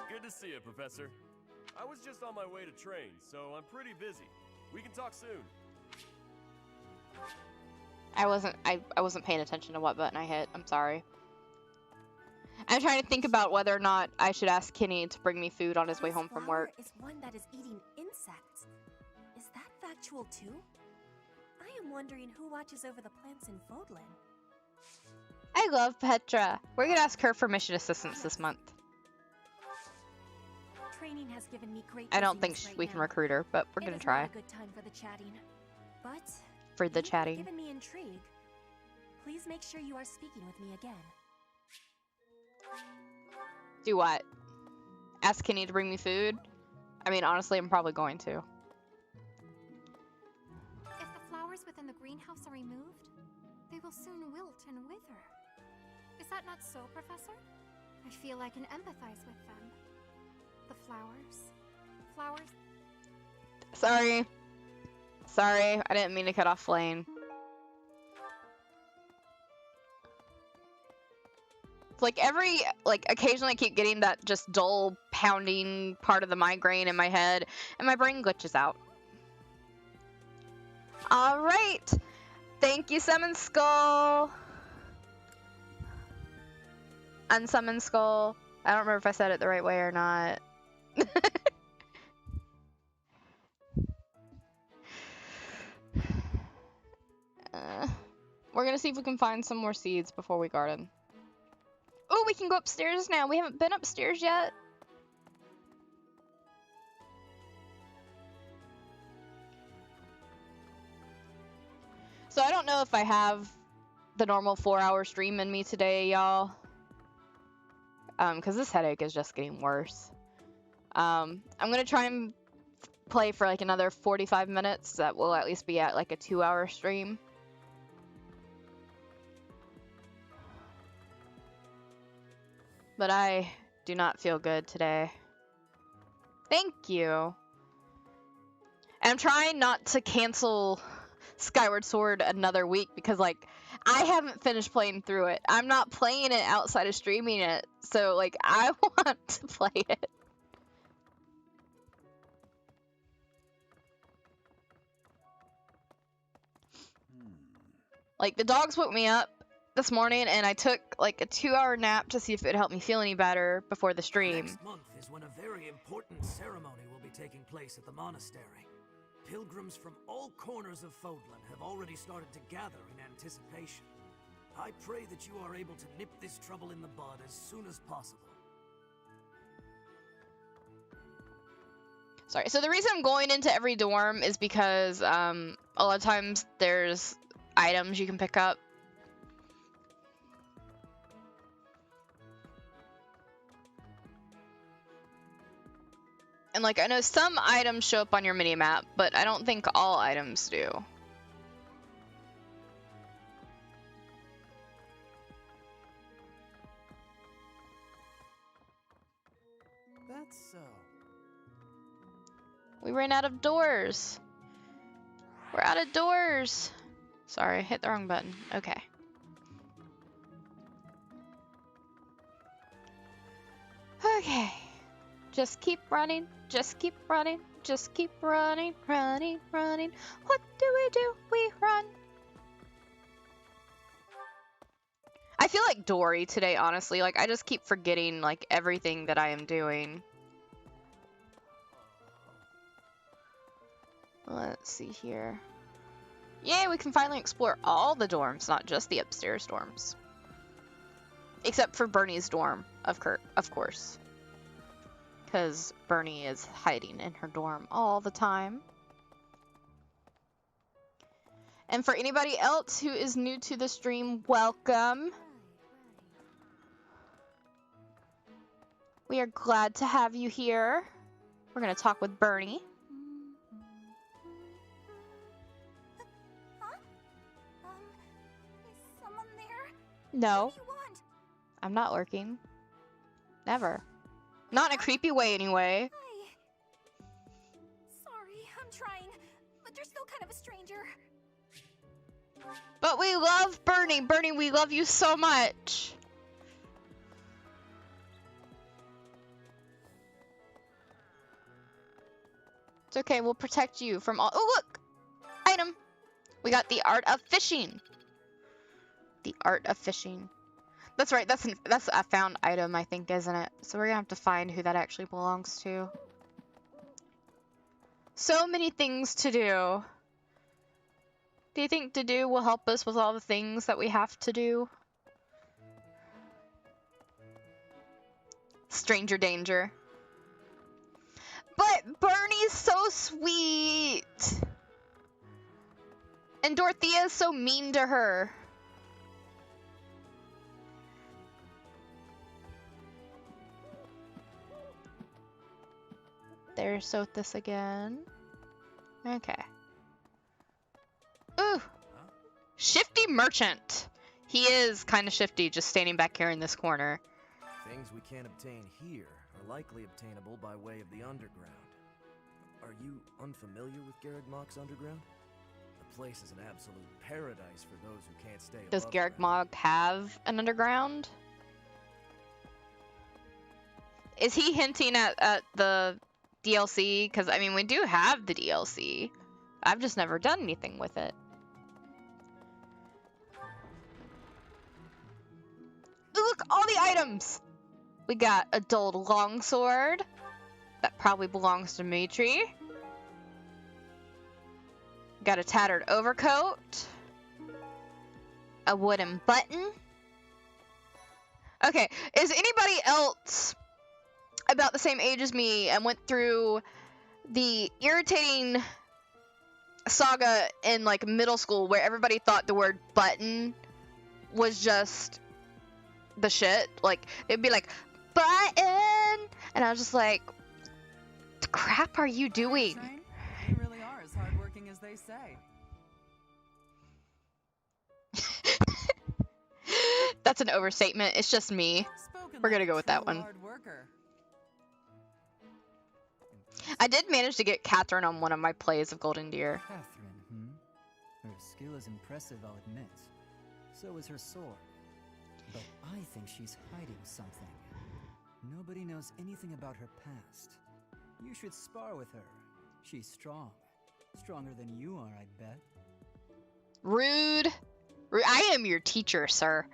Good to see you, Professor. I was just on my way to train, so I'm pretty busy. We can talk soon. I wasn't paying attention to what button I hit. I'm sorry. I'm trying to think about whether or not I should ask Kenny to bring me food on his way home from work. Is one that is eating insects. Is that factual too? I am wondering who watches over the plants in Fodlan. I love Petra. We're gonna ask her for mission assistance this month. Training has given me great I don't think right we can now. recruit her, but we're gonna It is try. not a good time for the chatting. But For the you have chatting. given me intrigue. Please make sure you are speaking with me again. Do what? Ask Kenny to bring me food? I mean, honestly, I'm probably going to. If the flowers within the greenhouse are removed, they will soon wilt and wither. Is that not so, Professor? I feel I can empathize with them. The flowers... Sorry. Sorry, I didn't mean to cut off Lane. It's like occasionally I keep getting that just dull pounding part of the migraine in my head, and my brain glitches out. Alright! Thank you, Summon Skull! Unsummon Skull. I don't remember if I said it the right way or not. We're gonna see if we can find some more seeds before we garden. Oh, we can go upstairs now. We haven't been upstairs yet. So I don't know if I have the normal 4-hour stream in me today, y'all. Because this headache is just getting worse. I'm gonna try and play for like another 45 minutes. That will at least be at like a 2-hour stream. But I do not feel good today. Thank you. And I'm trying not to cancel Skyward Sword another week because, like, I haven't finished playing through it. I'm not playing it outside of streaming it. So, like, I want to play it. Like, the dogs woke me up this morning, and I took like a 2-hour nap to see if it would help me feel any better before the stream. Next month is when a very important ceremony will be taking place at the monastery. Pilgrims from all corners of Fodlan have already started to gather in anticipation. I pray that you are able to nip this trouble in the bud as soon as possible. Sorry, so the reason I'm going into every dorm is because a lot of times there's items you can pick up. And, like, I know some items show up on your mini-map, but I don't think all items do. That's so. We ran out of doors. We're out of doors. Sorry, I hit the wrong button. Okay. Okay. Just keep running, just keep running, just keep running, running, running. What do? We run. I feel like Dory today, honestly. Like, I just keep forgetting, like, everything that I am doing. Let's see here. Yay, we can finally explore all the dorms, not just the upstairs dorms. Except for Bernie's dorm, of course. Because Bernie is hiding in her dorm all the time. And for anybody else who is new to the stream, welcome. We are glad to have you here. We're going to talk with Bernie. No. What do you want? I'm not lurking. Never. Not in a creepy way, anyway. Sorry, I'm trying, but you're still kind of a stranger. But we love Bernie. Bernie, we love you so much. It's okay. We'll protect you from all. Oh, look! Item. We got the art of fishing. The art of fishing. That's right. That's a found item, I think, isn't it? So we're gonna have to find who that actually belongs to. So many things to do. Do you think to do will help us with all the things that we have to do? Stranger danger. But Bernie's so sweet. And Dorothea's so mean to her. There's Sothis again. Okay. Ooh. Shifty merchant. He is kind of shifty, just standing back here in this corner. Things we can't obtain here are likely obtainable by way of the underground. Are you unfamiliar with Garreg Mach's underground? The place is an absolute paradise for those who can't stay Does above Garreg ground. Mach have an underground? Is he hinting at the DLC? Because, I mean, we do have the DLC. I've just never done anything with it. Look, all the items! We got a dulled longsword. That probably belongs to Mitri. Got a tattered overcoat. A wooden button. Okay, is anybody else about the same age as me and went through the irritating saga in like middle school where everybody thought the word button was just the shit? Like, they'd be like, button! And I was just like, what the crap are you doing? They really are as hardworking as they say. That's an overstatement. It's just me. We're gonna go with that one. I did manage to get Catherine on one of my plays of Golden Deer. Catherine, Her skill is impressive, I'll admit. So is her sword. But I think she's hiding something. Nobody knows anything about her past. You should spar with her. She's strong. Stronger than you are, I bet. Rude. I am your teacher, sir.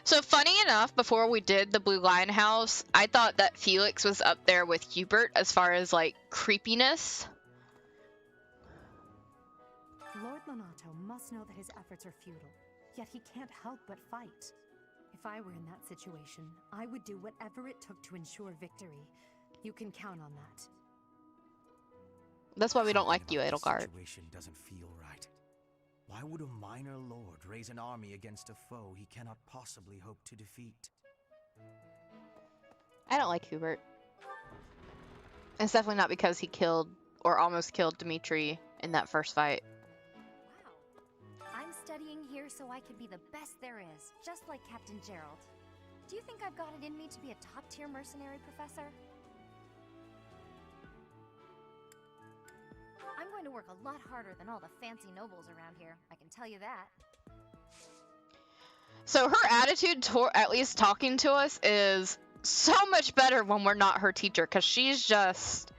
So funny enough, before we did the Blue Lion House, I thought that Felix was up there with Hubert as far as, like, creepiness. Lord Lonato must know that his efforts are futile, yet he can't help but fight. If I were in that situation, I would do whatever it took to ensure victory. You can count on that. That's why we don't like you, Edelgard. The situation doesn't feel right. Why would a minor lord raise an army against a foe he cannot possibly hope to defeat? I don't like Hubert. It's definitely not because he killed or almost killed Dimitri in that first fight. Wow. I'm studying here so I can be the best there is, just like Captain Gerald. Do you think I've got it in me to be a top-tier mercenary, Professor? I'm going to work a lot harder than all the fancy nobles around here, I can tell you that. So her attitude toward, at least talking to us, is so much better when we're not her teacher, because she's just...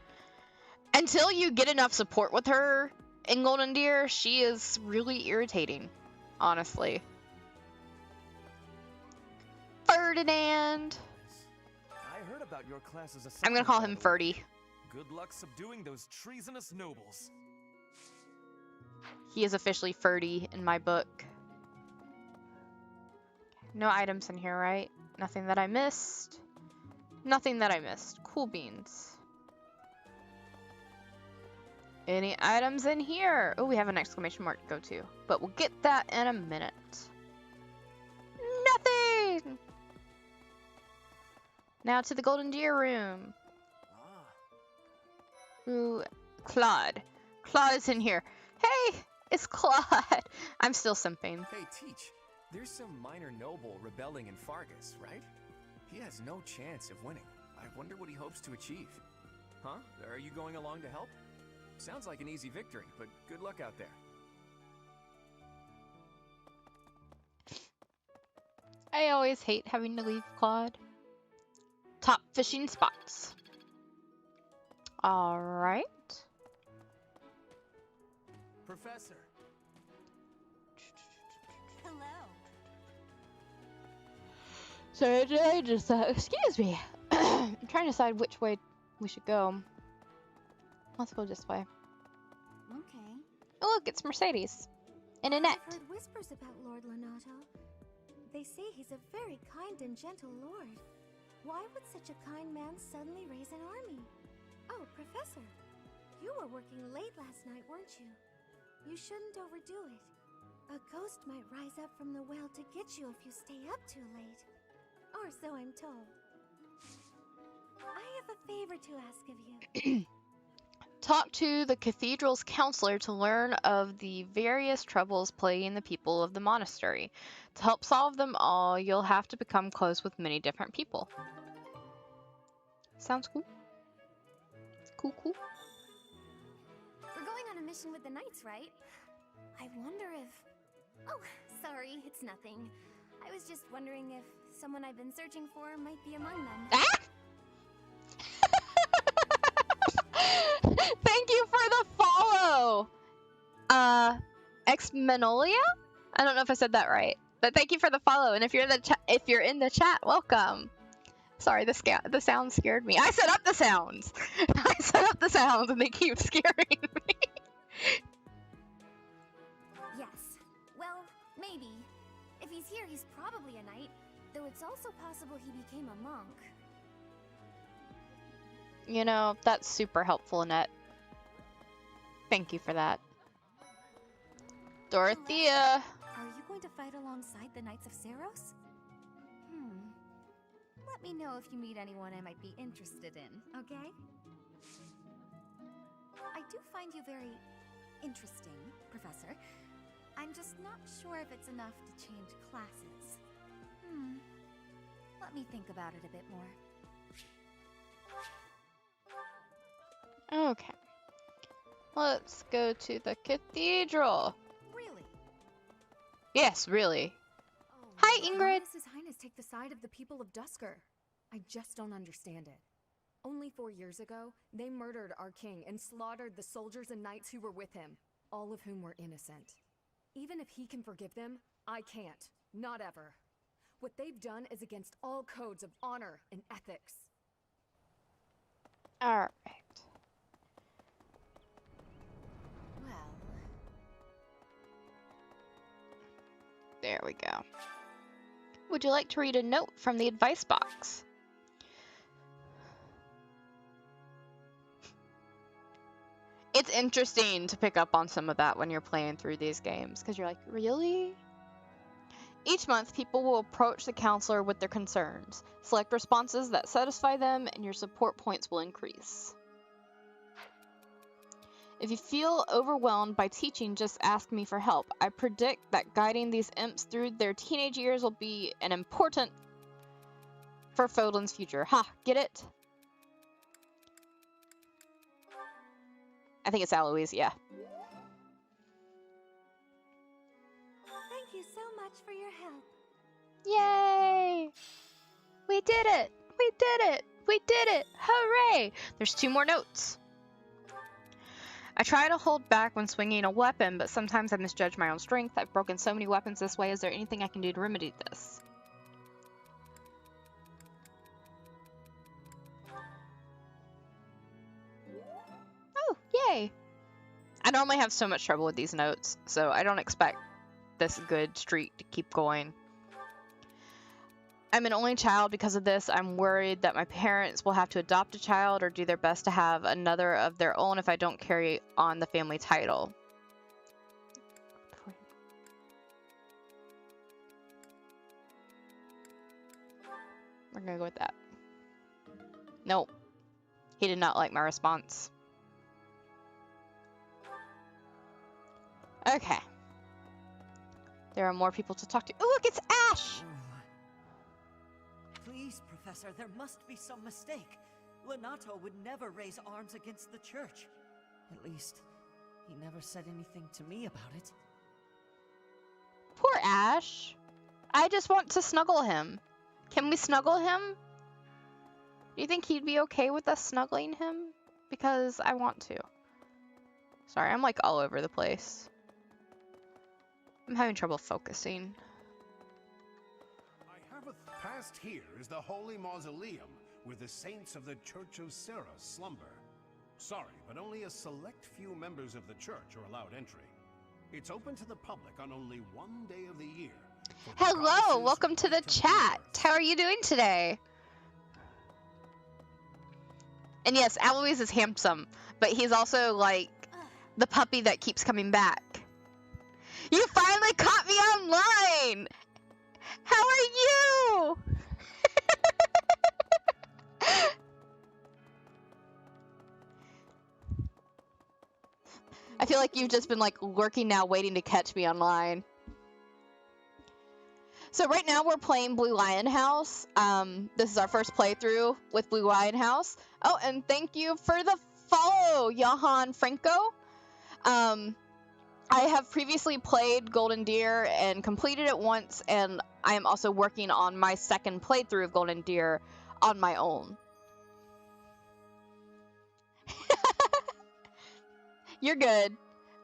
Until you get enough support with her in Golden Deer, she is really irritating, honestly. Ferdinand! I heard about your class's I'm gonna call him Ferdy. Good luck subduing those treasonous nobles. He is officially Ferdy in my book. No items in here, right? Nothing that I missed. Nothing that I missed. Cool beans. Any items in here? Oh, we have an exclamation mark to go to. But we'll get that in a minute. Nothing! Now to the Golden Deer room. Ooh, Claude. Claude is in here. Hey, it's Claude. I'm still simping. Hey, Teach. There's some minor noble rebelling in Fargus, right? He has no chance of winning. I wonder what he hopes to achieve. Huh? Are you going along to help? Sounds like an easy victory, but good luck out there. I always hate having to leave Claude. Top fishing spots. Alright. Professor. Hello. So I just, excuse me. I'm trying to decide which way we should go. Let's go this way. Okay. Oh look, it's Mercedes. And Annette. I've heard whispers about Lord Lonato. They say he's a very kind and gentle lord. Why would such a kind man suddenly raise an army? Oh, Professor, you were working late last night, weren't you? You shouldn't overdo it. A ghost might rise up from the well to get you if you stay up too late. Or so I'm told. I have a favor to ask of you. Talk to the cathedral's counselor to learn of the various troubles plaguing the people of the monastery. To help solve them all, you'll have to become close with many different people. Sounds cool. Cool. We're going on a mission with the Knights, right? I wonder if... Oh, sorry, it's nothing. I was just wondering if someone I've been searching for might be among them. Ah! Thank you for the follow! Exmenolia? I don't know if I said that right. But thank you for the follow, and if you're in the chat, welcome. Sorry, the sound scared me. I set up the sounds. I set up the sounds, and they keep scaring me. Yes. Well, maybe. If he's here, he's probably a knight. Though it's also possible he became a monk. You know, that's super helpful, Annette. Thank you for that. Dorothea. Are you going to fight alongside the Knights of Saros? Let me know if you meet anyone I might be interested in, okay? I do find you very interesting, Professor. I'm just not sure if it's enough to change classes. Let me think about it a bit more. Okay. Let's go to the cathedral. Really? Yes, really. Hi, Ingrid. Why does His Highness take the side of the people of Dusker? I just don't understand it. Only 4 years ago, they murdered our king and slaughtered the soldiers and knights who were with him, all of whom were innocent. Even if he can forgive them, I can't. Not ever. What they've done is against all codes of honor and ethics. Alright. Well... There we go. Would you like to read a note from the advice box? It's interesting to pick up on some of that when you're playing through these games, because you're like, really? Each month, people will approach the counselor with their concerns. Select responses that satisfy them, and your support points will increase. If you feel overwhelmed by teaching, just ask me for help. I predict that guiding these imps through their teenage years will be an important for Fodlan's future. Ha! Get it? I think it's Aloise, yeah. Thank you so much for your help. Yay! We did it! We did it! We did it! Hooray! There's 2 more notes. I try to hold back when swinging a weapon, but sometimes I misjudge my own strength. I've broken so many weapons this way. Is there anything I can do to remedy this? Oh, yay! I normally have so much trouble with these notes, so I don't expect this good streak to keep going. I'm an only child. Because of this, I'm worried that my parents will have to adopt a child or do their best to have another of their own if I don't carry on the family title. We're gonna go with that. Nope. He did not like my response. Okay. There are more people to talk to. Oh, look, it's Ash! Please, Professor, there must be some mistake. Lenato would never raise arms against the church. At least, he never said anything to me about it. Poor Ash. I just want to snuggle him. Can we snuggle him? Do you think he'd be okay with us snuggling him? Because I want to. Sorry, I'm like all over the place. I'm having trouble focusing. Past here is the holy mausoleum where the saints of the Church of Serra slumber. Sorry, but only a select few members of the church are allowed entry. It's open to the public on only one day of the year. Hello, welcome to the chat. How are you doing today? And yes, Alois is handsome, but he's also like the puppy that keeps coming back. You finally caught me online! How are you? I feel like you've just been like lurking now waiting to catch me online. So right now we're playing Blue Lion House. This is our first playthrough with Blue Lion House. Oh, and thank you for the follow, Johan Franco. I have previously played Golden Deer and completed it once, and I am also working on my second playthrough of Golden Deer on my own. You're good.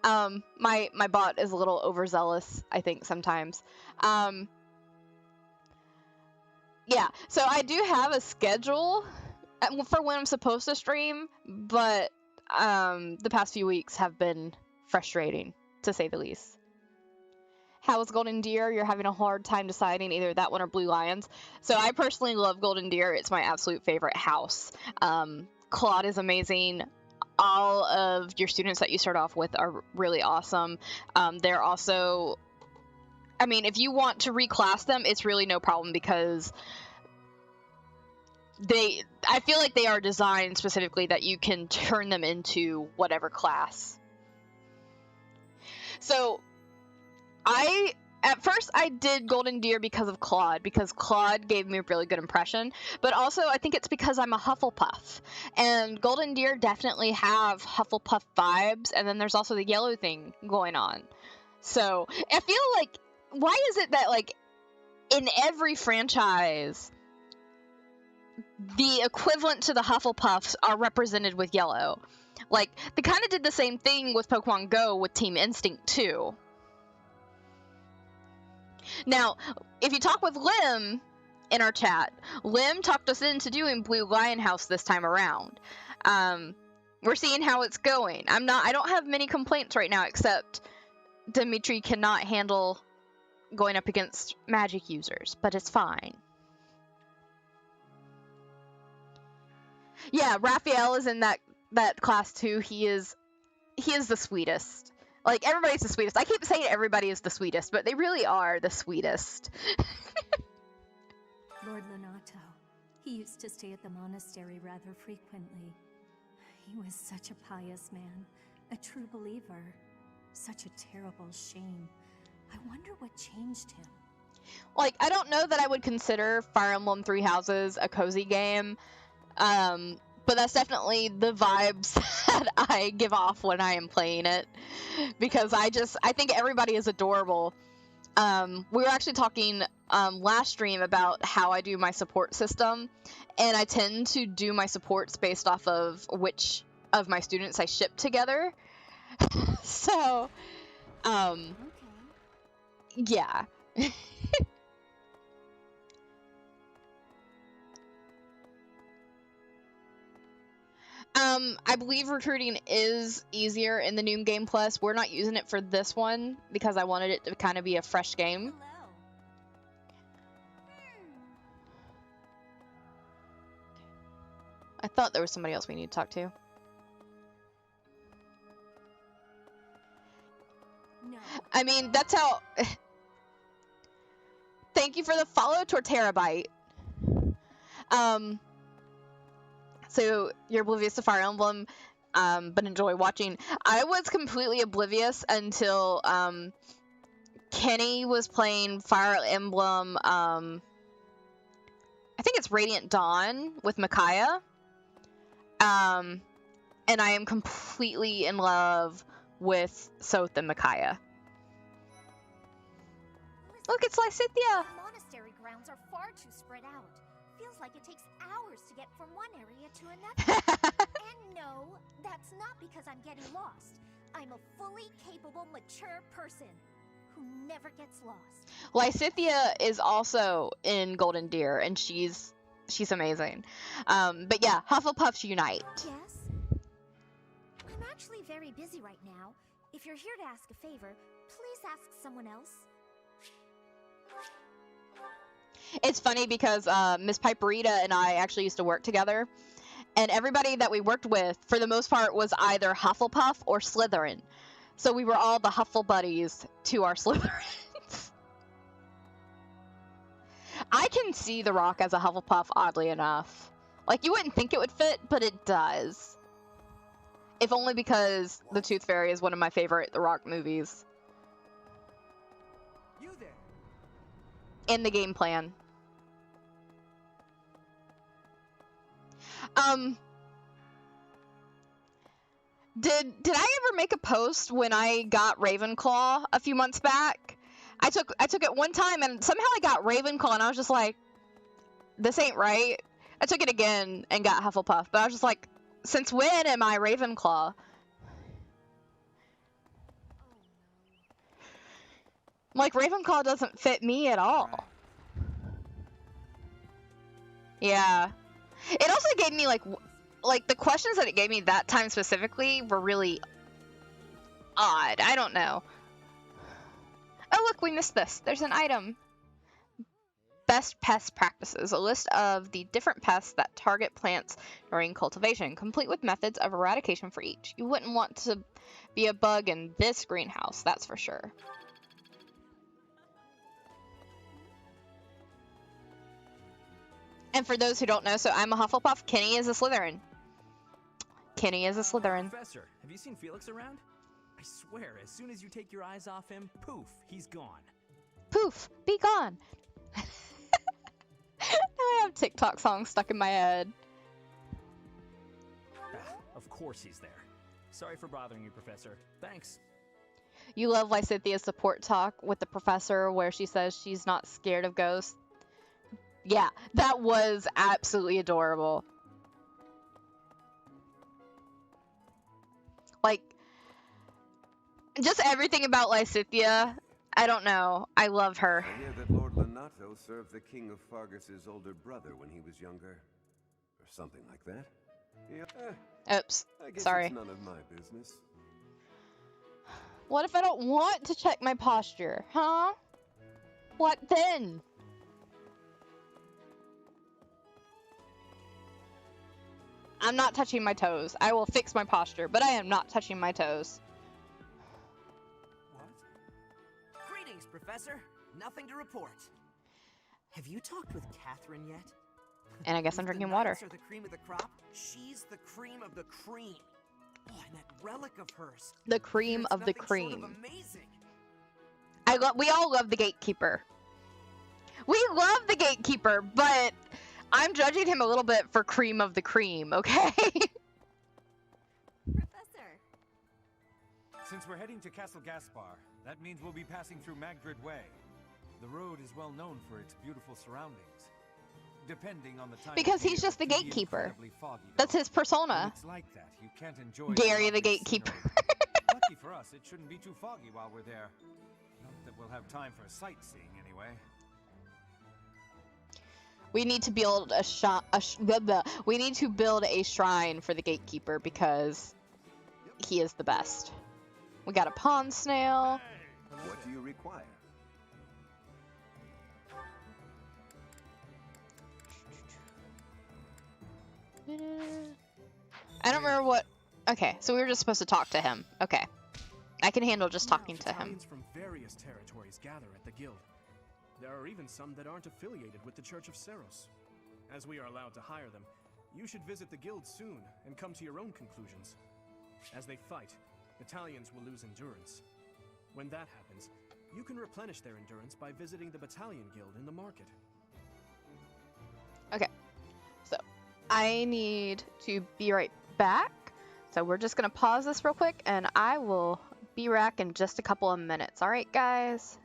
My bot is a little overzealous, I think, sometimes. Yeah, so I do have a schedule for when I'm supposed to stream, but the past few weeks have been frustrating, to say the least. How is Golden Deer? You're having a hard time deciding either that one or Blue Lions. So I personally love Golden Deer. It's my absolute favorite house. Claude is amazing. All of your students that you start off with are really awesome. They're also, I mean, if you want to reclass them, it's really no problem because I feel like they are designed specifically that you can turn them into whatever class. So at first I did Golden Deer because of Claude, because Claude gave me a really good impression, but also I think it's because I'm a Hufflepuff, and Golden Deer definitely have Hufflepuff vibes, and then there's also the yellow thing going on. So I feel like, why is it that like in every franchise the equivalent to the Hufflepuffs are represented with yellow? Like, they kind of did the same thing with Pokemon Go with Team Instinct too. Now, if you talk with Lim in our chat, Lim talked us into doing Blue Lion House this time around. We're seeing how it's going. I don't have many complaints right now, except Dimitri cannot handle going up against magic users, but it's fine. Yeah, Raphael is in that class too. He is the sweetest. Like, everybody's the sweetest. I keep saying everybody is the sweetest, but they really are the sweetest. Lord Lenato. He used to stay at the monastery rather frequently. He was such a pious man, a true believer. Such a terrible shame. I wonder what changed him. Like, I don't know that I would consider Fire Emblem Three Houses a cozy game, but that's definitely the vibes that I give off when I am playing it, because I think everybody is adorable. We were actually talking last stream about how I do my support system, and I tend to do my supports based off of which of my students I ship together. So, yeah. I believe recruiting is easier in the New Game Plus. We're not using it for this one because I wanted it to kind of be a fresh game. I thought there was somebody else we need to talk to. No. I mean, that's how... Thank you for the follow, Torterabite. So you're oblivious to Fire Emblem, but enjoy watching. I was completely oblivious until Kenny was playing Fire Emblem, I think it's Radiant Dawn with Micaiah. And I am completely in love with Soth and Micaiah. Look, it's Lysithea! The monastery grounds are far too spread out. Feels like it takes hours to get from one area to another. And no, that's not because I'm getting lost. I'm a fully capable, mature person who never gets lost. Lysithea is also in Golden Deer, and she's amazing. But yeah, Hufflepuffs unite. Yes? I'm actually very busy right now. If you're here to ask a favor, please ask someone else. It's funny because Miss Piperita and I actually used to work together, and everybody that we worked with, for the most part, was either Hufflepuff or Slytherin. So we were all the Huffle buddies to our Slytherins. I can see The Rock as a Hufflepuff, oddly enough. Like, you wouldn't think it would fit, but it does. If only because The Tooth Fairy is one of my favorite The Rock movies. You there? In the game plan. Did I ever make a post when I got Ravenclaw a few months back? I took it one time and somehow I got Ravenclaw and I was just like, this ain't right. I took it again and got Hufflepuff, but I was just like, since when am I Ravenclaw? Like, Ravenclaw doesn't fit me at all. Yeah. It also gave me, like the questions that it gave me that time specifically were really odd. I don't know. Oh, look, we missed this. There's an item. Best pest practices. A list of the different pests that target plants during cultivation, complete with methods of eradication for each. You wouldn't want to be a bug in this greenhouse, that's for sure. And for those who don't know, so I'm a Hufflepuff. Kenny is a Slytherin. Kenny is a Slytherin. Professor, have you seen Felix around? I swear, as soon as you take your eyes off him, poof, he's gone. Poof, be gone. Now I have TikTok songs stuck in my head. Of course he's there. Sorry for bothering you, Professor. Thanks. You love Lysithea's support talk with the professor where she says she's not scared of ghosts. Yeah, that was absolutely adorable. Like, just everything about Lysithea, I don't know. I love her. I hear that Lord Lenato served the King of Fargus's older brother when he was younger. Or something like that. Yeah. Oops. I guess Sorry. It's none of my business. What if I don't want to check my posture, huh? What then? I'm not touching my toes. I will fix my posture, but I am not touching my toes. What? Greetings, Professor. Nothing to report. Have you talked with Catherine yet? And I guess I'm drinking water. Are the cream of the crop? She's the cream of the cream. Oh, and that relic of hers. The cream of the cream. Short of amazing. We all love the gatekeeper. We love the gatekeeper, but I'm judging him a little bit for cream of the cream, okay? Professor. Since we're heading to Castle Gaspar, that means we'll be passing through Magdred Way. The road is well known for its beautiful surroundings. Depending on the time Because he's just the gatekeeper. That's his persona. It's like that. You can't enjoy Gary the gatekeeper. Lucky for us, it shouldn't be too foggy while we're there. Not that we'll have time for sightseeing anyway. We need to build we need to build a shrine for the gatekeeper because he is the best. We got a pond snail. What do you require? I don't remember what. Okay, so we were just supposed to talk to him. Okay, I can handle just talking to him. Battalions from various territories gather at the guild. There are even some that aren't affiliated with the Church of Seros. As we are allowed to hire them, you should visit the guild soon and come to your own conclusions. As they fight, battalions will lose endurance. When that happens, You can replenish their endurance by visiting the Battalion Guild in the market. Okay, so I need to be right back. So we're just going to pause this real quick, and I will be back in just a couple of minutes. All right, guys?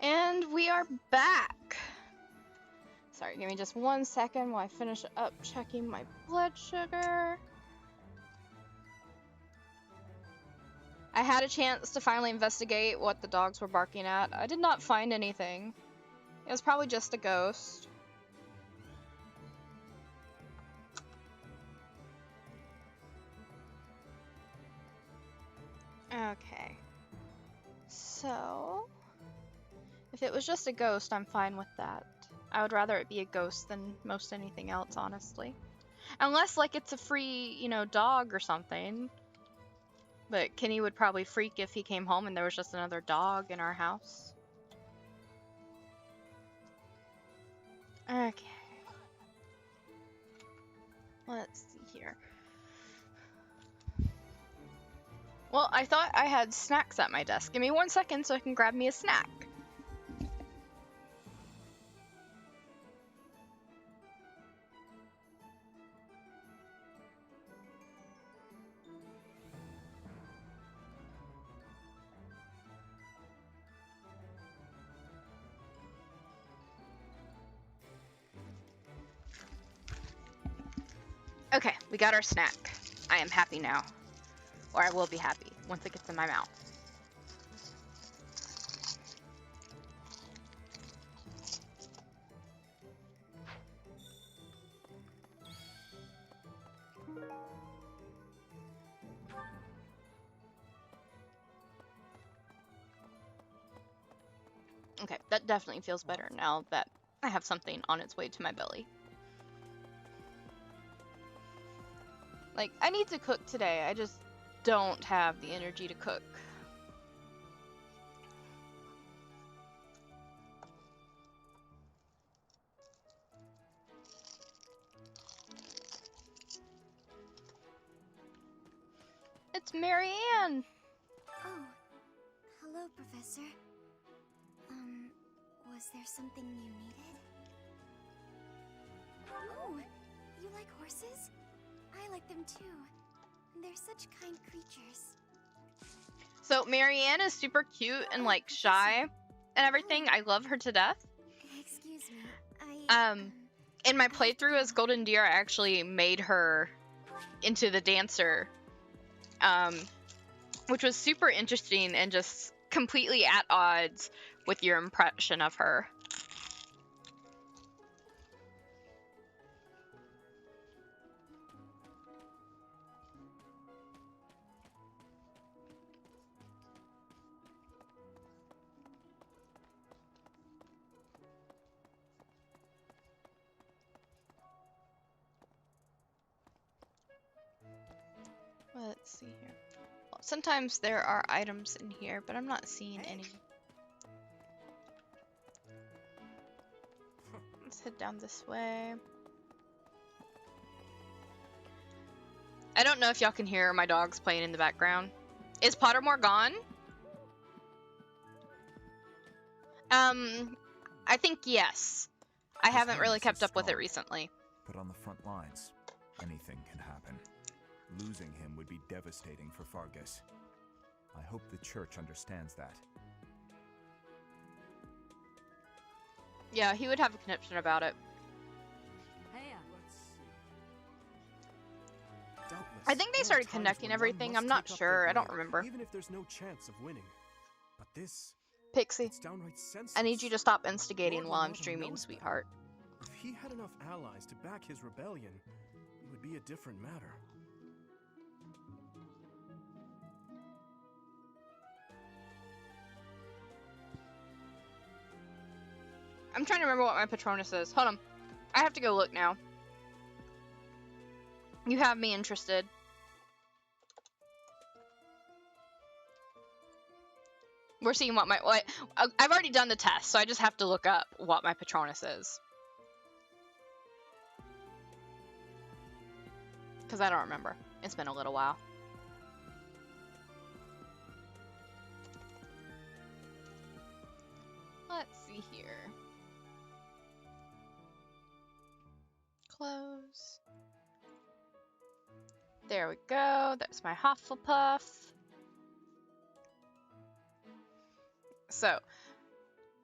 And we are back. Sorry, give me just 1 second while I finish up checking my blood sugar. I had a chance to finally investigate what the dogs were barking at. I did not find anything. It was probably just a ghost. Okay. So, if it was just a ghost, I'm fine with that. I would rather it be a ghost than most anything else, honestly. Unless, like, it's a free, you know, dog or something. But Kenny would probably freak if he came home and there was just another dog in our house. Okay. Let's see here. Well, I thought I had snacks at my desk. Give me 1 second so I can grab me a snack. Okay, we got our snack. I am happy now. Or I will be happy once it gets in my mouth. Okay, that definitely feels better now that I have something on its way to my belly. Like, I need to cook today, I just don't have the energy to cook. It's Marianne! Oh, hello, Professor. Was there something you needed? Oh, you like horses? I like them too. They're such kind creatures. So Marianne is super cute and like shy and everything. I love her to death. Excuse me. In my playthrough as Golden Deer, I actually made her into the dancer, which was super interesting and just completely at odds with your impression of her. Let's see here. Well, sometimes there are items in here, but I'm not seeing any. Let's head down this way. I don't know if y'all can hear my dogs playing in the background. Is Pottermore gone? I think yes. I haven't really kept up with it recently. But on the front lines, anything can happen. Losing him would be devastating for Fargus. I hope the church understands that. Yeah, he would have a conniption about it. I think they started connecting everything. I'm not sure. I don't remember. Even if there's no chance of winning. But this, Pixie, it's downright senseless. I need you to stop instigating while I'm streaming, sweetheart. If he had enough allies to back his rebellion, it would be a different matter. I'm trying to remember what my Patronus is. Hold on. I have to go look now. You have me interested. We're seeing what I've already done the test, so I just have to look up what my Patronus is. Because I don't remember. It's been a little while. Let's see here. Close. There we go. That's my Hufflepuff. So,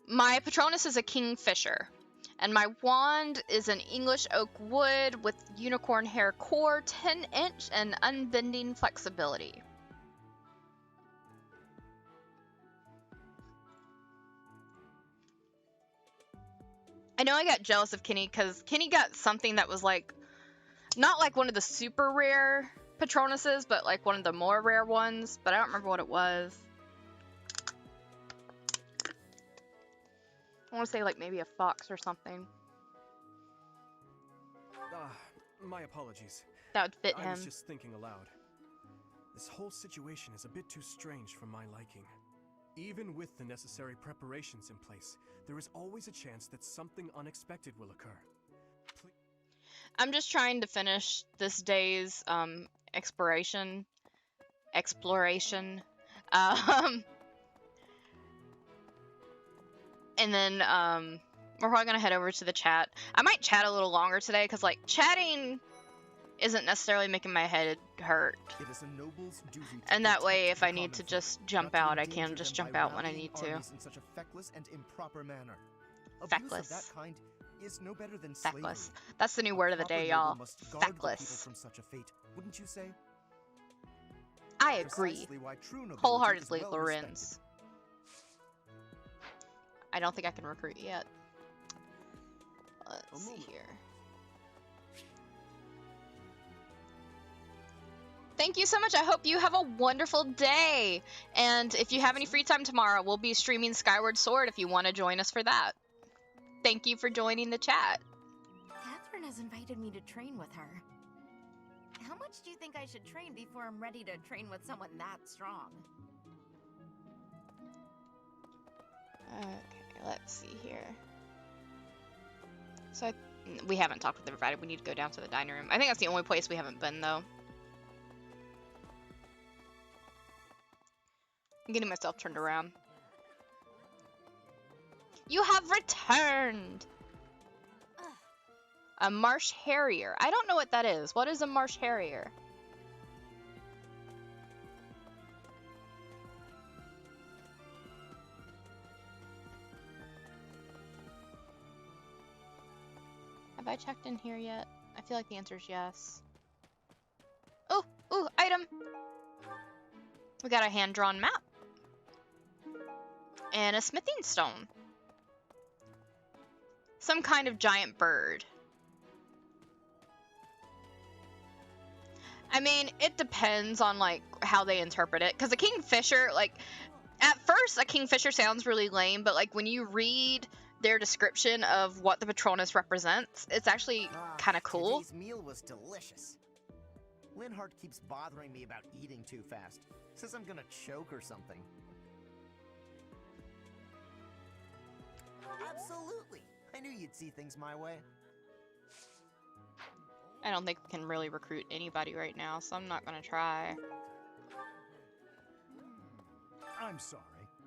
my Patronus is a Kingfisher, and my wand is an English oak wood with unicorn hair core, 10-inch, and unbending flexibility. I know I got jealous of Kenny because Kenny got something that was like, not like one of the super rare Patronuses, but like one of the more rare ones, but I don't remember what it was. I want to say like maybe a fox or something. My apologies. That would fit him. I was just thinking aloud. This whole situation is a bit too strange for my liking. Even with the necessary preparations in place, there is always a chance that something unexpected will occur. I'm just trying to finish this day's exploration. And then we're probably gonna head over to the chat. I might chat a little longer today because like chatting isn't necessarily making my head hurt. It is a noble's duty to and that way, if I protect need the to common just folk, jump not to out, I can endanger just them jump by out when I rallying need to. armies in such a feckless and improper manner. Abuse Feckless. of that kind is no better than Feckless. slavery. That's the new word of the Proper day, noble y'all. must guard the people Feckless. from such a fate, wouldn't you say? I agree. Precisely why true nobility Wholeheartedly, is well Lorenz. respected. I don't think I can recruit yet. Let's see here. Thank you so much. I hope you have a wonderful day. And if you have any free time tomorrow, we'll be streaming Skyward Sword if you want to join us for that. Thank you for joining the chat. Catherine has invited me to train with her. How much do you think I should train before I'm ready to train with someone that strong? Okay, let's see here. So we haven't talked with everybody. We need to go down to the dining room. I think that's the only place we haven't been, though. I'm getting myself turned around. You have returned! A marsh harrier. I don't know what that is. What is a marsh harrier? Have I checked in here yet? I feel like the answer is yes. item. We got a hand-drawn map. And a smithing stone. Some kind of giant bird. I mean, it depends on, like, how they interpret it. Because a kingfisher, like, at first, a kingfisher sounds really lame, but, like, when you read their description of what the Patronus represents, it's actually kind of cool. Today's meal was delicious. Linhardt keeps bothering me about eating too fast. Says I'm gonna choke or something. Absolutely. I knew you'd see things my way. I don't think we can really recruit anybody right now, so I'm not going to try. I'm sorry,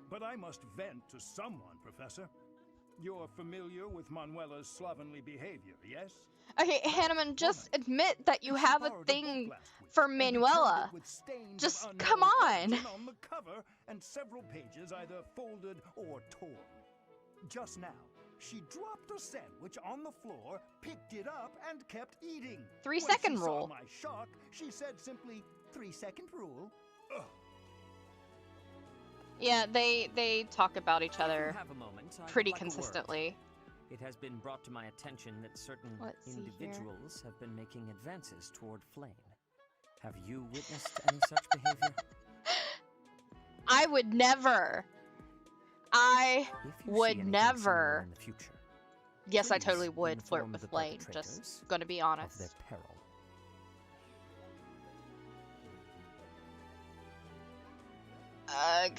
but I must vent to someone, Professor. You're familiar with Manuela's slovenly behavior, yes? Okay, Hanneman, just admit that you have a thing for Manuela. Just come on. On the cover, and several pages either folded or torn. Just now, she dropped a sandwich on the floor, picked it up, and kept eating. 3-second rule. When she saw my shock, she said simply, 3-second rule. Ugh. Yeah, they talk about each other Have a moment. I'd pretty like a word. consistently. It has been brought to my attention that certain Let's see individuals have been making advances toward Flame. Have you witnessed any such behavior? I would never. I would never. In the future, Yes, I please totally would flirt inform with the Blaine, perpetrators just gonna be of honest. their peril. Ugh.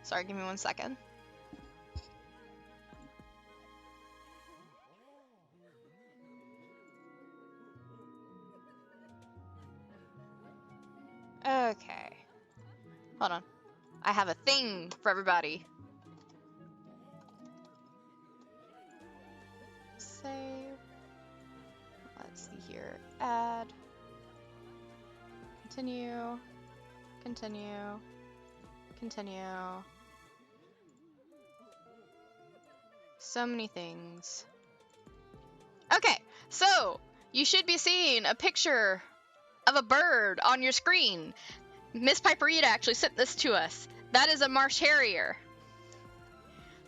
Sorry, give me 1 second. Okay. Hold on. I have a thing for everybody. Save. Let's see here. Add. Continue. Continue. Continue. So many things. Okay, so you should be seeing a picture of a bird on your screen. Miss Piperita actually sent this to us. That is a marsh harrier.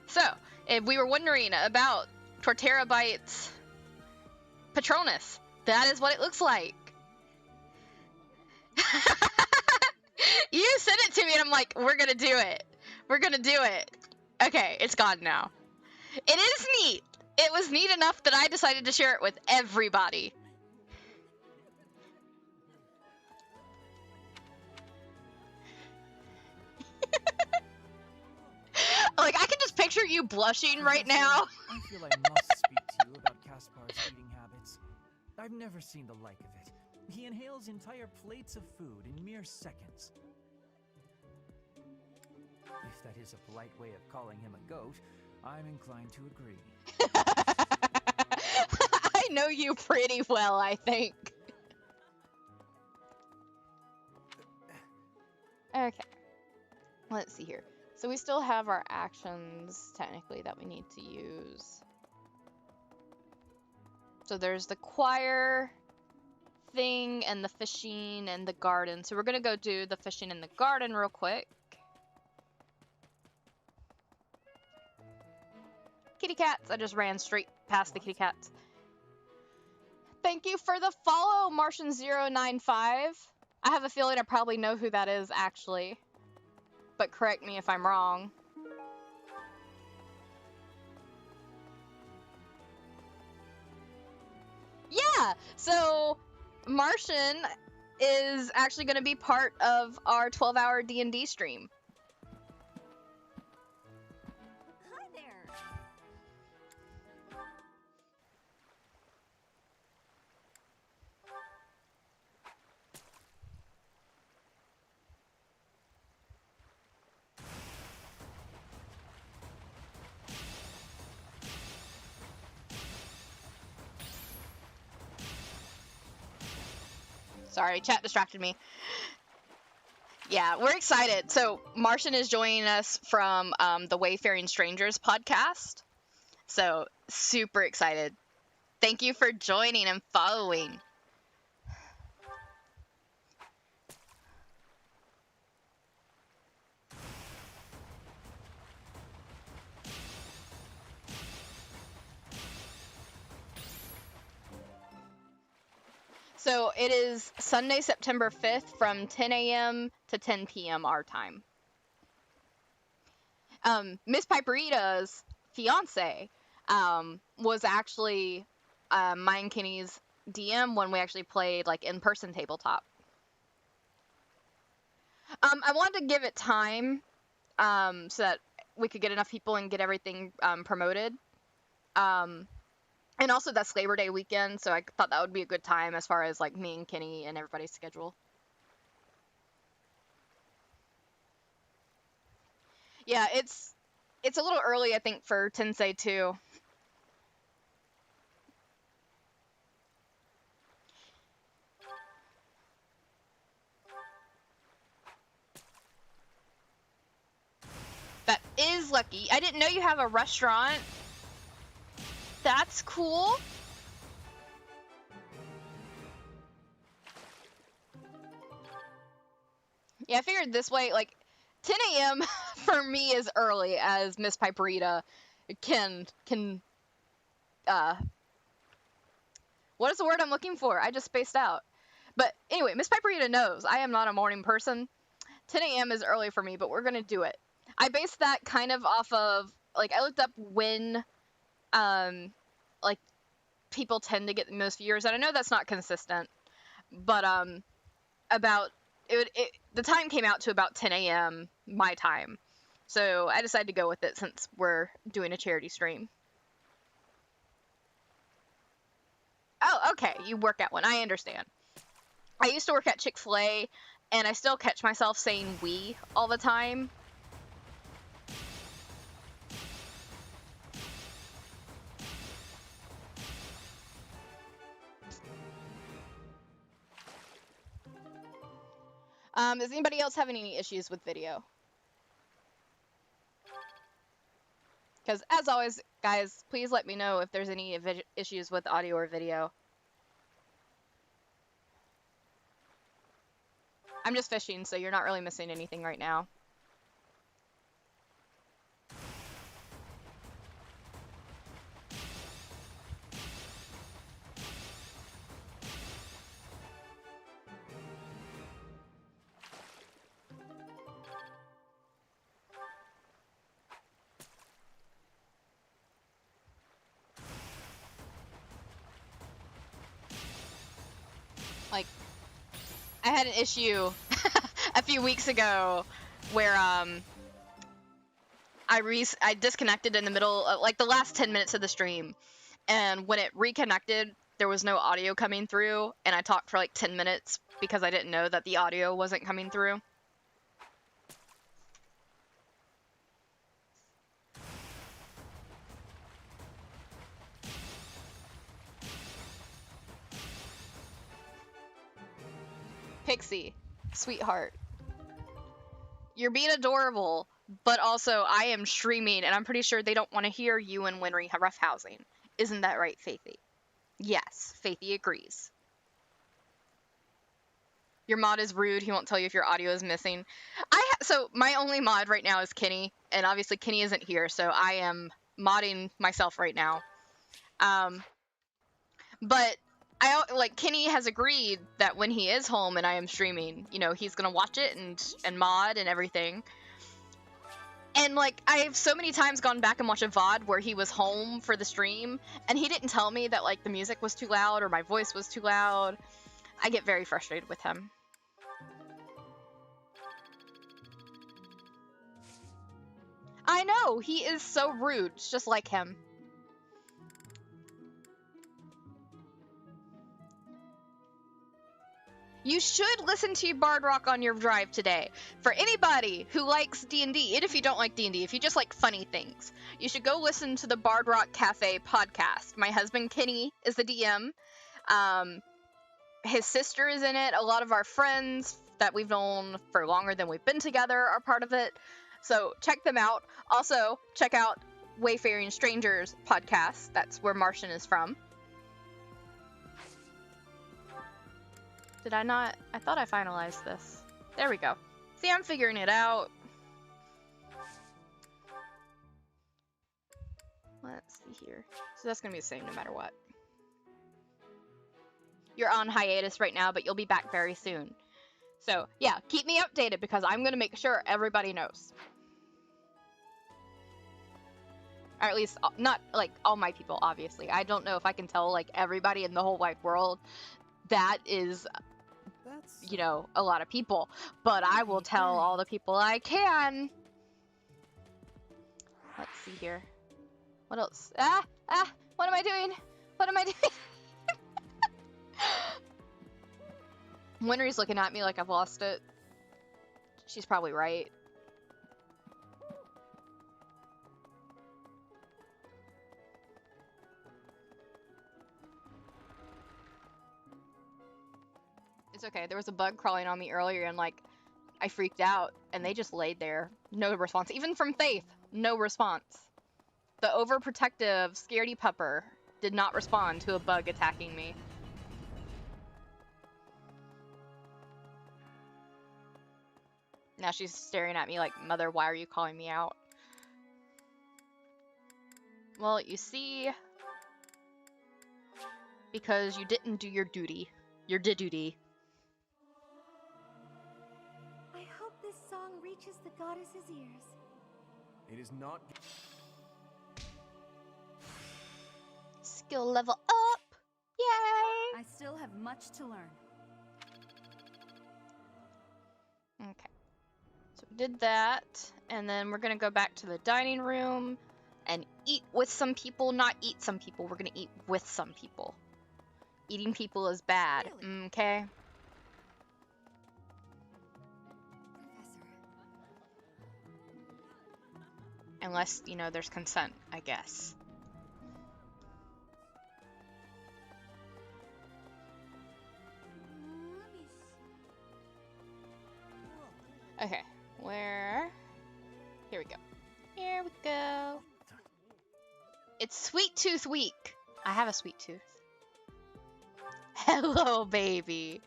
So, if we were wondering about Torterra Bite's Patronus, that is what it looks like. You sent it to me and I'm like, we're gonna do it. We're gonna do it. Okay, it's gone now. It is neat. It was neat enough that I decided to share it with everybody. Like, I can just picture you blushing right now. I feel I must speak to you about Caspar's eating habits. I've never seen the like of it. He inhales entire plates of food in mere seconds. If that is a polite way of calling him a goat, I'm inclined to agree. I know you pretty well, I think. Okay. Let's see here. So we still have our actions, technically, that we need to use. So there's the choir thing, and the fishing, and the garden. So we're going to go do the fishing in the garden real quick. Kitty cats. I just ran straight past the kitty cats. Thank you for the follow, Martian095. I have a feeling I probably know who that is, actually. But correct me if I'm wrong. Yeah, so Martian is actually going to be part of our 12-hour D&D stream. Hi there. Sorry, chat distracted me. Yeah, we're excited. So Martian is joining us from the Wayfaring Strangers podcast. So super excited. Thank you for joining and following. So it is Sunday, September 5th from 10 a.m. to 10 p.m. our time. Miss Piperita's fiance was actually mine and Kenny's DM when we actually played like in-person tabletop. I wanted to give it time so that we could get enough people and get everything promoted. And also that's Labor Day weekend, so I thought that would be a good time as far as like me and Kenny and everybody's schedule. Yeah, it's a little early, I think, for Tensei 2. That is lucky. I didn't know you have a restaurant. That's cool. Yeah, I figured this way, like, 10 a.m. for me is early, as Miss Piperita can, what is the word I'm looking for? I just spaced out. But anyway, Miss Piperita knows I am not a morning person. 10 a.m. is early for me, but we're gonna do it. I based that kind of off of, like, I looked up when, like, people tend to get the most viewers, and I know that's not consistent, but, the time came out to about 10 a.m. my time. So I decided to go with it since we're doing a charity stream. Oh, okay, you work at one. I understand. I used to work at Chick-fil-A, and I still catch myself saying we all the time. Does anybody else have any issues with video? Because, as always, guys, please let me know if there's any issues with audio or video. I'm just fishing, so you're not really missing anything right now. Like, I had an issue a few weeks ago where I disconnected in the middle of, like, the last 10 minutes of the stream, and when it reconnected, there was no audio coming through, and I talked for like 10 minutes because I didn't know that the audio wasn't coming through. Pixie, sweetheart, you're being adorable, but also I am streaming, and I'm pretty sure they don't want to hear you and Winry roughhousing. Isn't that right, Faithy? Yes, Faithy agrees. Your mod is rude. He won't tell you if your audio is missing. So my only mod right now is Kenny, and obviously Kenny isn't here, so I am modding myself right now. But Kenny has agreed that when he is home and I am streaming, you know, he's gonna watch it and mod and everything. And like, I've so many times gone back and watched a VOD where he was home for the stream, and he didn't tell me that like the music was too loud or my voice was too loud. I get very frustrated with him. I know, he is so rude. It's just like him. You should listen to Bard Rock on your drive today. For anybody who likes D&D, and if you don't like D&D, if you just like funny things, you should go listen to the Bard Rock Cafe podcast. My husband Kenny is the DM. His sister is in it. A lot of our friends that we've known for longer than we've been together are part of it. So check them out. Also, check out Wayfaring Strangers podcast. That's where Martian is from. Did I not? I thought I finalized this. There we go. See, I'm figuring it out. Let's see here. So that's going to be the same no matter what. you're on hiatus right now, but you'll be back very soon. So, yeah, keep me updated because I'm going to make sure everybody knows. Or at least, not, like, all my people, obviously. I don't know if I can tell, like, everybody in the whole wide world. That is, you know, a lot of people. But I will tell all the people I can. Let's see here. What else? What am I doing? What am I doing? Winry's looking at me like I've lost it. She's probably right. It's okay. There was a bug crawling on me earlier and, like, I freaked out and they just laid there. No response. Even from Faith, no response. The overprotective scaredy pupper did not respond to a bug attacking me. Now she's staring at me like, Mother, why are you calling me out? Well, you see, because you didn't do your duty. Your duty. I hope this song reaches the goddess's ears. It is not... Skill level up! Yay! I still have much to learn. Okay. So we did that, and then we're gonna go back to the dining room and eat with some people. Not eat some people, we're gonna eat with some people. Eating people is bad, okay? Unless, you know, there's consent, I guess. Okay, where? Here we go. Here we go. It's Sweet Tooth Week. I have a sweet tooth. Hello, baby.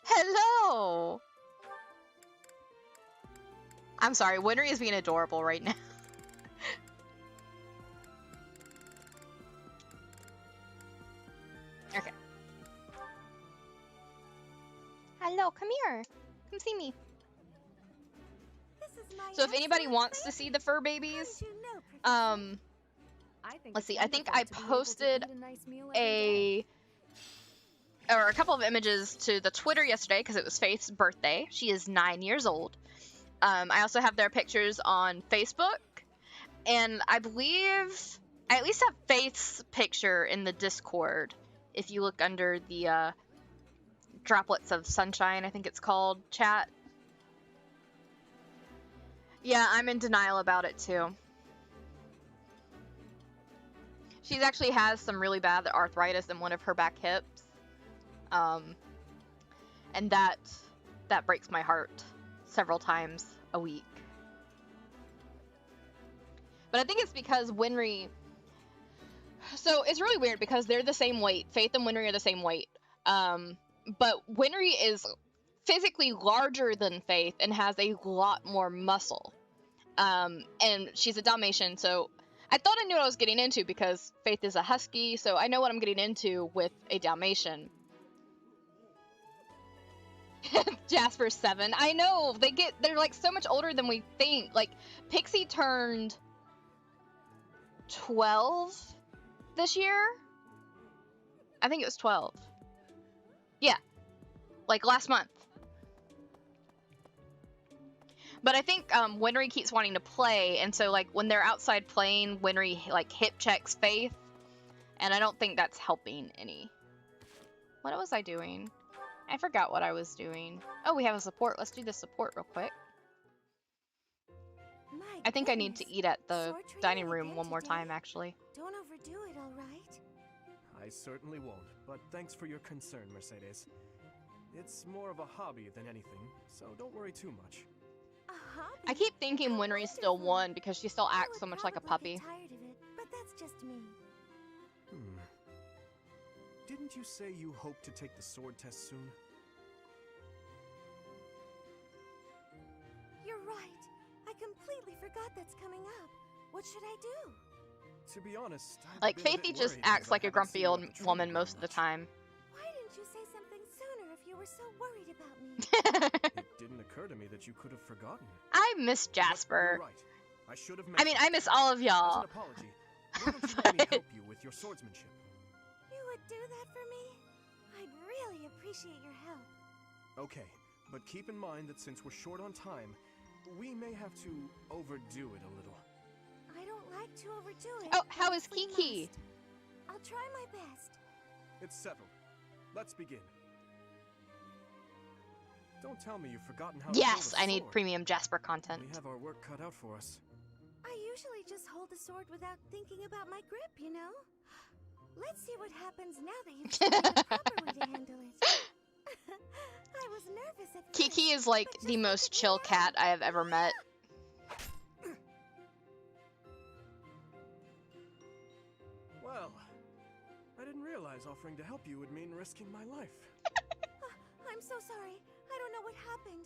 Hello. I'm sorry, Winry is being adorable right now. Okay. Hello, come here. Come see me. So if anybody wants to see the fur babies, let's see, I think I posted a couple of images to the Twitter yesterday because it was Faith's birthday. She is 9 years old. I also have their pictures on Facebook, and I believe I at least have Faith's picture in the Discord. If you look under the Droplets of Sunshine, I think it's called, chat. Yeah, I'm in denial about it too. She actually has some really bad arthritis in one of her back hips. And that breaks my heart several times a week. But I think it's because Winry... So it's really weird because they're the same weight. Faith and Winry are the same weight. But Winry is physically larger than Faith and has a lot more muscle. And she's a Dalmatian, so I thought I knew what I was getting into because Faith is a husky, so I know what I'm getting into with a Dalmatian. Jasper's 7. I know, they're like so much older than we think. Like, Pixie turned 12 this year? I think it was 12. Yeah. Like last month. But I think Winry keeps wanting to play, and so like when they're outside playing, Winry like hip checks Faith, and I don't think that's helping any. What was I doing? I forgot what I was doing. Oh, we have a support. Let's do the support real quick. I think I need to eat at the dining room one more time, actually. Don't overdo it, all right? I certainly won't, but thanks for your concern, Mercedes. It's more of a hobby than anything, so don't worry too much. I keep thinking Winry still won because she still acts so much like a puppy. Tired of it, but that's just me. Didn't you say you hope to take the sword test soon? You're right. I completely forgot that's coming up. What should I do? To be honest, Like, Faithy just acts like a grumpy old woman most of the time. Why didn't you say were so worried about me. It didn't occur to me that you could have forgotten. I miss Jasper. You're right. I should have I mean, I miss all of As y'all. an apology, why don't you let me help you with your swordsmanship? You would do that for me? I'd really appreciate your help. Okay, but keep in mind that since we're short on time, we may have to overdo it a little. I don't like to overdo it. Oh, how but is if we Kiki? must, I'll try my best. It's settled. Let's begin. Don't tell me you've forgotten how to Yes, hold a I need sword. premium Jasper content. We have our work cut out for us. I usually just hold the sword without thinking about my grip, you know? Let's see what happens now that you've shown me the proper way to handle it. I was nervous at first. Kiki is like the most chill cat I have ever met. Well, I didn't realize offering to help you would mean risking my life. I'm so sorry. I don't know what happened.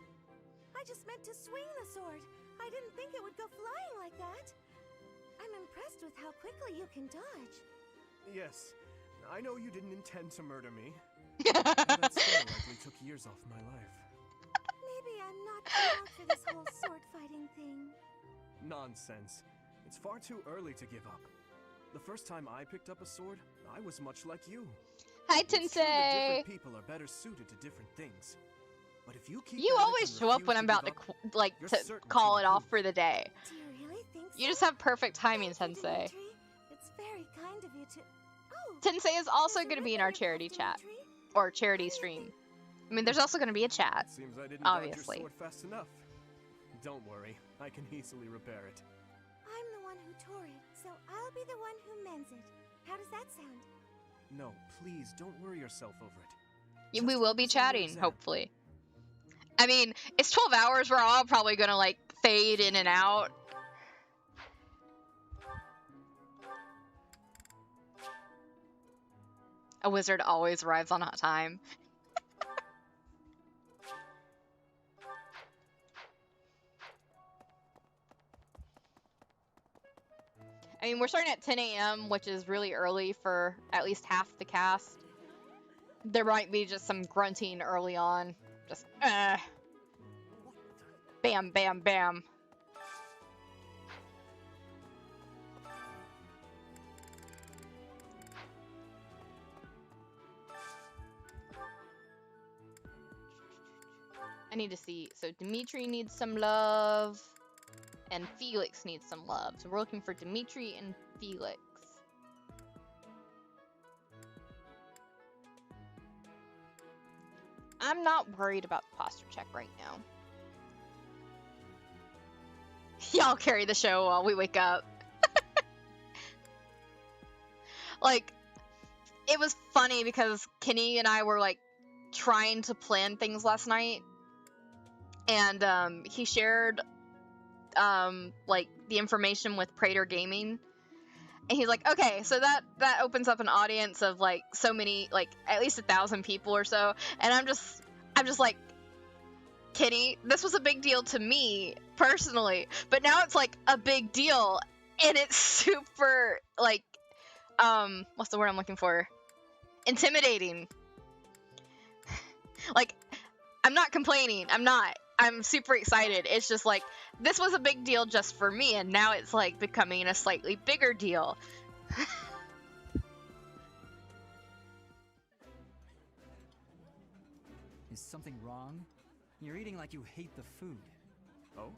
I just meant to swing the sword. I didn't think it would go flying like that. I'm impressed with how quickly you can dodge. Yes, I know you didn't intend to murder me. That still likely took years off my life. Maybe I'm not cut out for this whole sword fighting thing. Nonsense. It's far too early to give up. The first time I picked up a sword, I was much like you. Hi, It's true that Tensei. different people are better suited to different things. But if you keep You at it always and show up refuse when I'm to about give to up, like you're to certain call it off for the day. Do you really think so? You just have perfect timing, Tensei. Dimitri? It's very kind of you to... Oh, Tensei is also going to be in our charity chat or charity stream. I mean, there's also going to be a chat, seems I didn't obviously. dodge your sword fast enough. Don't worry, I can easily repair it. I'm the one who tore it, so I'll be the one who mends it. How does that sound? No, please don't worry yourself over it. Yeah, we will be focus on your chatting, exam. hopefully. I mean, it's 12 hours. We're all probably going to like fade in and out. A wizard always arrives on time. I mean, we're starting at 10 a.m., which is really early for at least half the cast. There might be just some grunting early on. Just, bam, bam, bam. I need to see. So Dimitri needs some love, and Felix needs some love. So we're looking for Dimitri and Felix. I'm not worried about the posture check right now. Y'all carry the show while we wake up. Like, it was funny because Kenny and I were like trying to plan things last night, and he shared like the information with Prater Gaming, and he's like, okay, so that opens up an audience of like so many, like at least 1,000 people or so, and I'm just like, Kenny, this was a big deal to me personally, but now it's like a big deal, and it's super like what's the word I'm looking for? Intimidating. Like, I'm not complaining. I'm super excited. It's just like, this was a big deal just for me, and now it's like becoming a slightly bigger deal. Is something wrong? You're eating like you hate the food. Oh?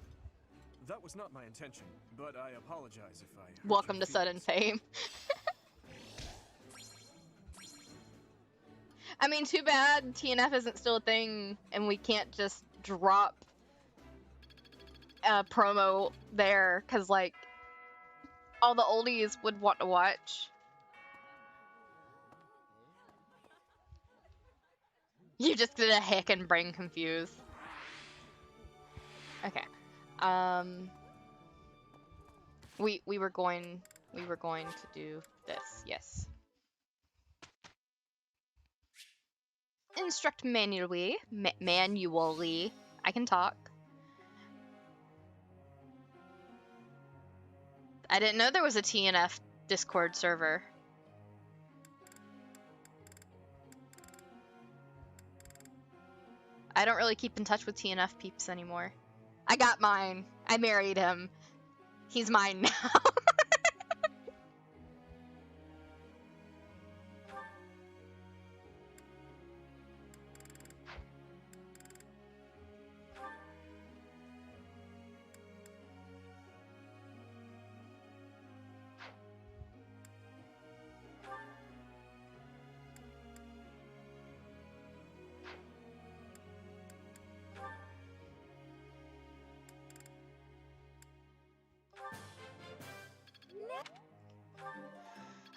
That was not my intention, but I apologize if I hurt Welcome your to sudden fame. I mean, too bad TNF isn't still a thing, and we can't just drop a promo there, because, like, all the oldies would want to watch. You just did a hick and brain confused. Okay. We were going to do this, yes. Instruct manually. Manually. I can talk. I didn't know there was a TNF Discord server. I don't really keep in touch with TNF peeps anymore. I got mine. I married him. He's mine now.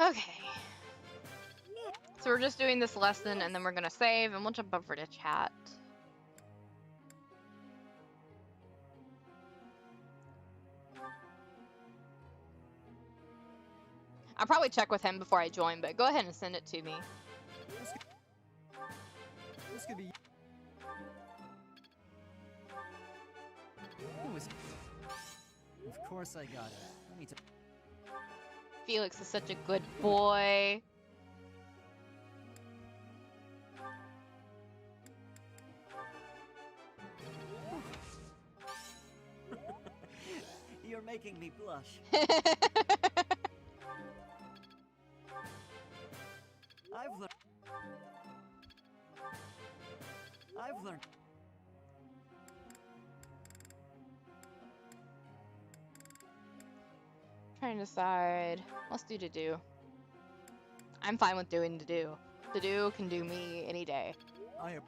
Okay. So we're just doing this lesson and then we're gonna save and we'll jump over to chat. I'll probably check with him before I join, but go ahead and send it to me. This could be. Of course I got it. Let me Felix is such a good boy. You're making me blush. I've learned. Trying to decide. Let's do to do. I'm fine with doing to do. To do can do me any day. I am.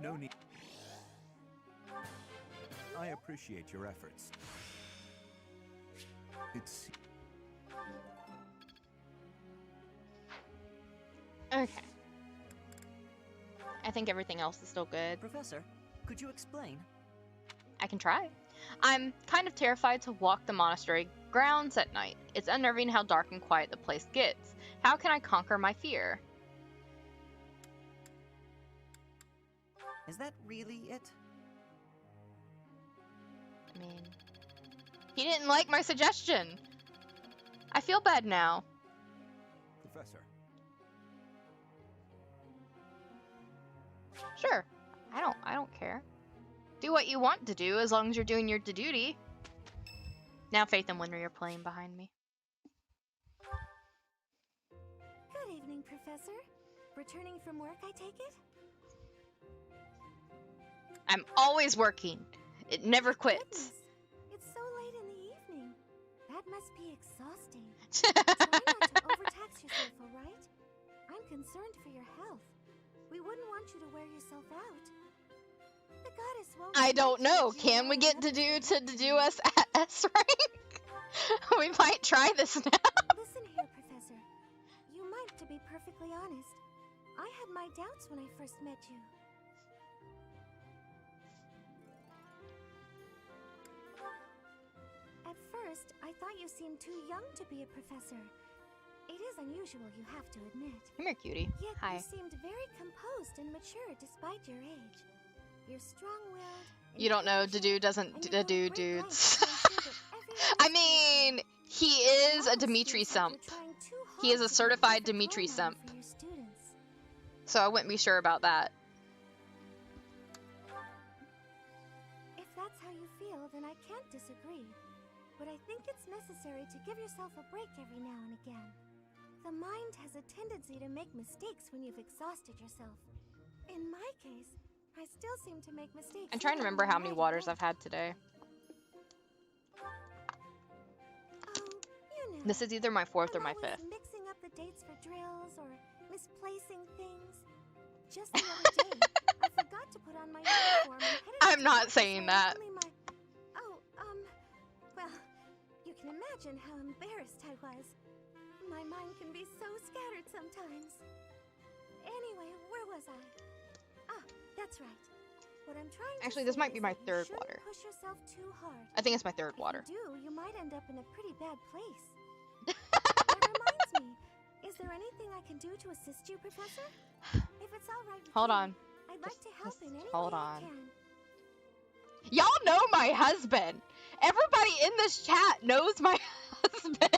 No need. I appreciate your efforts. It's. Okay. I think everything else is still good. Professor, could you explain? I can try. I'm kind of terrified to walk the monastery grounds at night. It's unnerving how dark and quiet the place gets. How can I conquer my fear? Is that really it? I mean, he didn't like my suggestion. I feel bad now. Professor. Sure. I don't care. Do what you want to do as long as you're doing your duty. Now Faith and Winry are playing behind me. Good evening, Professor. Returning from work, I take it? I'm always working. It never quits. Goodness. It's so late in the evening. That must be exhausting. Try not to overtax yourself, all right? I'm concerned for your health. We wouldn't want you to wear yourself out. The goddess won't. I don't know. Can we get to do us at S rank? We might try this now. Listen here, Professor. You might, to be perfectly honest. I had my doubts when I first met you. At first, I thought you seemed too young to be a professor. It is unusual, you have to admit. Come here, cutie. Yet Hi. you seemed very composed and mature despite your age. You're strong-willed. You don't know, Dedu doesn't do dudes. I mean, he is a Dimitri Sump. He is a certified Dimitri Sump. So I wouldn't be sure about that. If that's how you feel, then I can't disagree. But I think it's necessary to give yourself a break every now and again. The mind has a tendency to make mistakes when you've exhausted yourself. In my case, I still seem to make mistakes. I'm trying to remember how many waters I've had today. This is either my fourth or my fifth. Mixing up the dates for drills or misplacing things. Just the other day, I forgot to put on my uniform and headed I'm not saying that. Well, you can imagine how embarrassed I was. My mind can be so scattered sometimes. Anyway, where was I? Ah, that's right. What I'm trying to Actually, this say might be is my that you third shouldn't water. Push yourself too hard. I think it's my third water. If you do, you might end up in a pretty bad place. That reminds me. Is there anything I can do to assist you, Professor? If it's all right with Hold you, on. I'd like to help in any hold way on. I can. Y'all know my husband. Everybody in this chat knows my husband.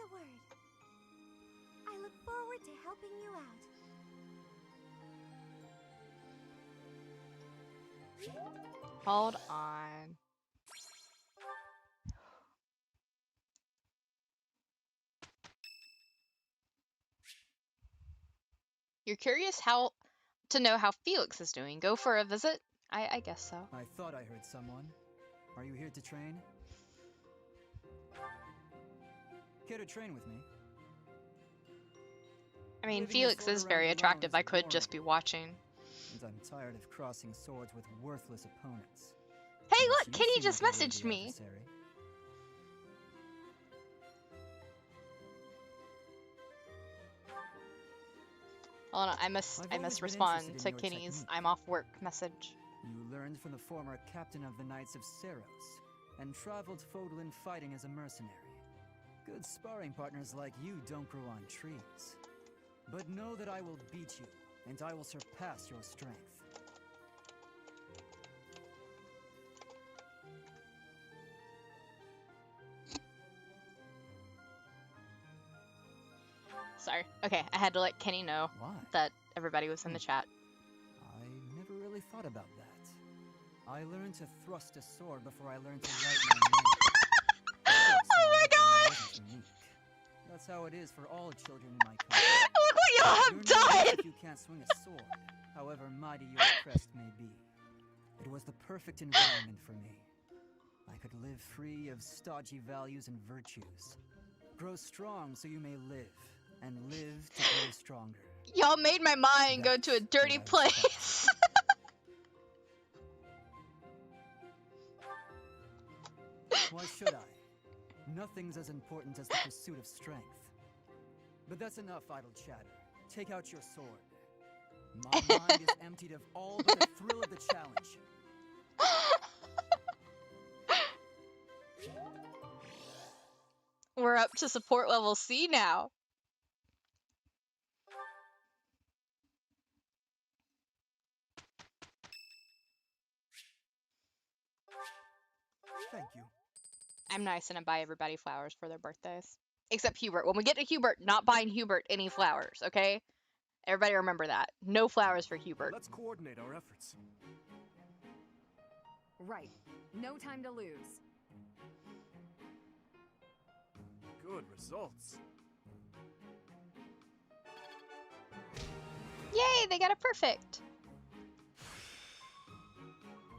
the word. I look forward to helping you out. Hold on. You're curious to know how Felix is doing. Go for a visit? I guess so. I thought I heard someone. Are you here to train? Care to train with me? I mean, Waving your Felix sword is around very the realm attractive. is I could boring, just be watching. and I'm tired of crossing swords with worthless opponents. Hey, But look! you Kenny seem just like a worthy messaged me. adversary. Hold on, I must I've always been respond interested in to your Kenny's technique. I'm off work message. You learned from the former captain of the Knights of Seros, and traveled Fodlan fighting as a mercenary. Good sparring partners like you don't grow on trees. But know that I will beat you, and I will surpass your strength. Sorry. Okay, I had to let Kenny know that everybody was in the chat. I never really thought about that. I learned to thrust a sword before I learned to write my name. Oh my god! Unique. That's how it is for all children in my country. Look what y'all have You're no done! good if you can't swing a sword, however mighty your crest may be. It was the perfect environment for me. I could live free of stodgy values and virtues. Grow strong so you may live, and live to grow stronger. Y'all made my mind go to a dirty place. Why should I? Nothing's as important as the pursuit of strength. But that's enough idle chatter. Take out your sword. My mind is emptied of all but the thrill of the challenge. We're up to support level C now. Thank you. I'm nice and I buy everybody flowers for their birthdays. Except Hubert. When we get to Hubert, not buying Hubert any flowers, okay? Everybody remember that. No flowers for Hubert. Let's coordinate our efforts. Right. No time to lose. Good results. Yay, they got a perfect.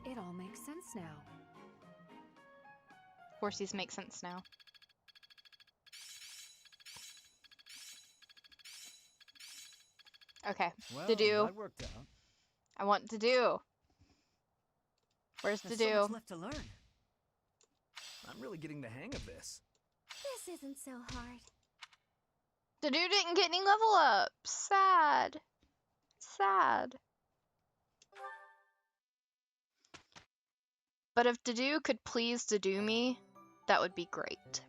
It all makes sense now. Horsies make sense now. Okay, Well, Dedue. that worked out. I want Dedue. Where's There's Dedue? so much left to learn. I'm really getting the hang of this. This isn't so hard. Dedue didn't get any level ups. Sad. Sad. But if Dedue could please Dedue me, that would be great.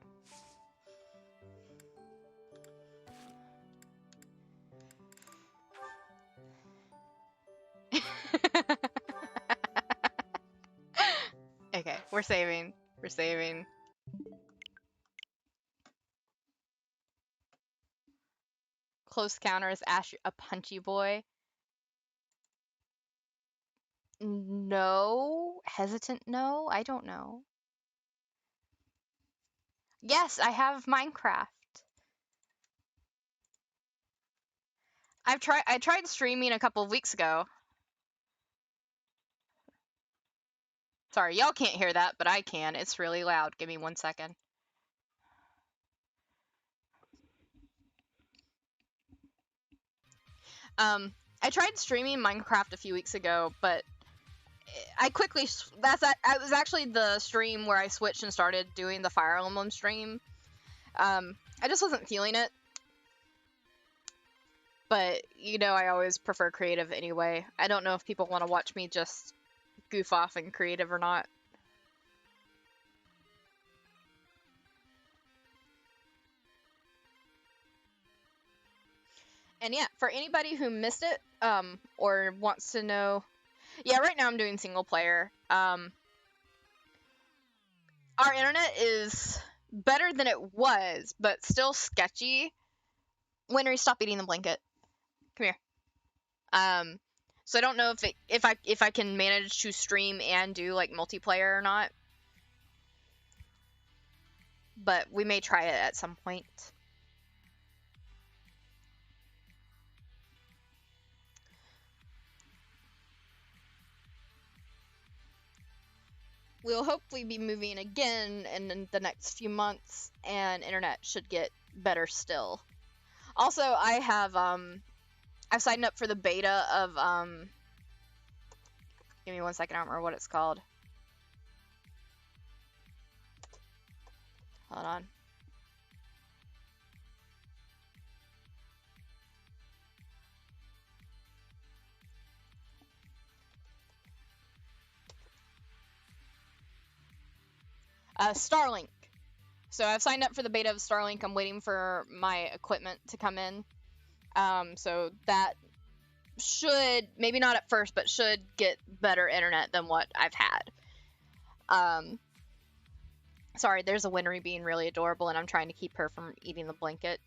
Okay, we're saving. We're saving. Close counter is Ash a punchy boy? No. Hesitant no? I don't know. Yes, I have Minecraft. I tried streaming a couple of weeks ago. Sorry, y'all can't hear that, but I can. It's really loud. Give me 1 second. I tried streaming Minecraft a few weeks ago, but I quickly I was actually the stream where I switched and started doing the Fire Emblem stream. I just wasn't feeling it. But you know, I always prefer creative anyway. I don't know if people want to watch me just goof off in creative or not. And yeah, for anybody who missed it, or wants to know, yeah, right now I'm doing single player. Our internet is better than it was, but still sketchy. Winry, stop eating the blanket. Come here. So I don't know if I can manage to stream and do like multiplayer or not. But we may try it at some point. We'll hopefully be moving again in the next few months, and internet should get better still. Also, I've signed up for the beta of give me 1 second, I don't remember what it's called. Hold on. Starlink. So I've signed up for the beta of Starlink. I'm waiting for my equipment to come in. So that should, maybe not at first, but should get better internet than what I've had. Sorry, there's a Winry being really adorable, and I'm trying to keep her from eating the blanket.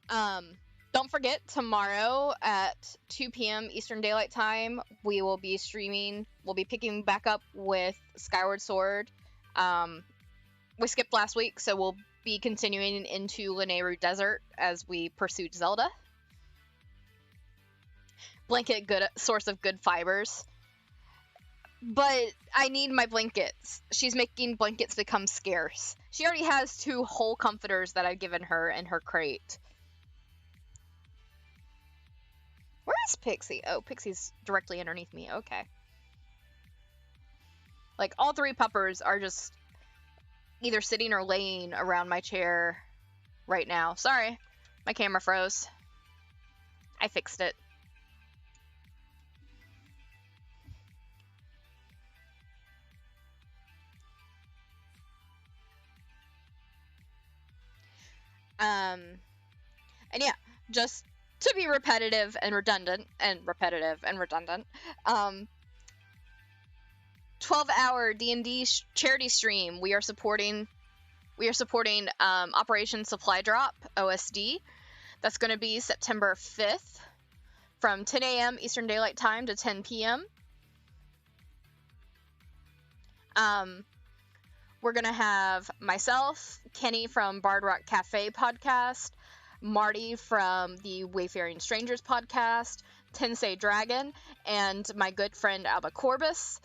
Don't forget, tomorrow at 2 p.m. Eastern Daylight Time, we will be streaming. We'll be picking back up with Skyward Sword. We skipped last week, so we'll be continuing into Lanayru Desert as we pursued Zelda. Blanket, good source of good fibers. But I need my blankets. She's making blankets become scarce. She already has 2 whole comforters that I've given her in her crate. Where is Pixie? Oh, Pixie's directly underneath me. Okay. Like, all 3 puppers are just either sitting or laying around my chair right now. Sorry, my camera froze. I fixed it. And yeah, just to be repetitive and redundant, 12-hour D&D charity stream. We are supporting Operation Supply Drop, OSD. That's going to be September 5th from 10 a.m. Eastern Daylight Time to 10 p.m. We're going to have myself, Kenny from Bard Rock Cafe podcast, Marty from the Wayfaring Strangers podcast, Tensei Dragon, and my good friend Alba Corbus.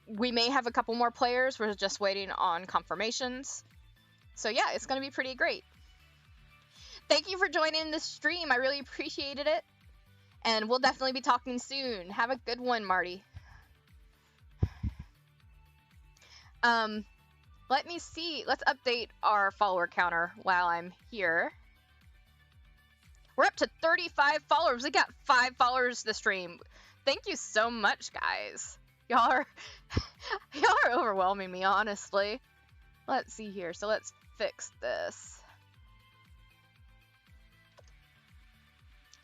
We may have a couple more players. We're just waiting on confirmations. So yeah, it's going to be pretty great. Thank you for joining this stream. I really appreciated it. And we'll definitely be talking soon. Have a good one, Marty. Let me see. Let's update our follower counter while I'm here. We're up to 35 followers. We got 5 followers this stream. Thank you so much, guys. Y'all are overwhelming me, honestly. Let's see here. So let's fix this.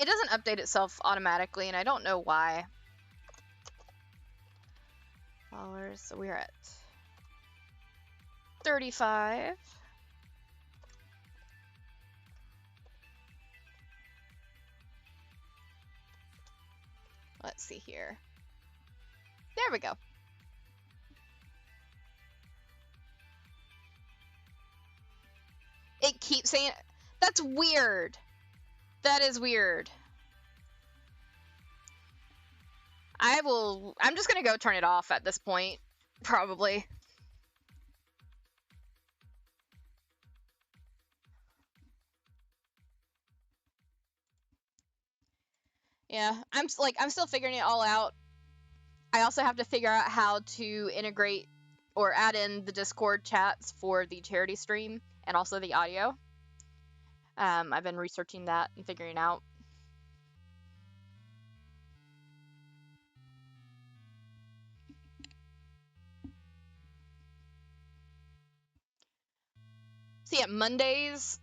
It doesn't update itself automatically, and I don't know why. Followers. So we're at 35. Let's see here. There we go. It keeps saying... That's weird. That is weird. I'm just gonna go turn it off at this point. Probably. Yeah, I'm still figuring it all out. I also have to figure out how to integrate or add in the Discord chats for the charity stream and also the audio. I've been researching that and figuring out. So yeah, Mondays,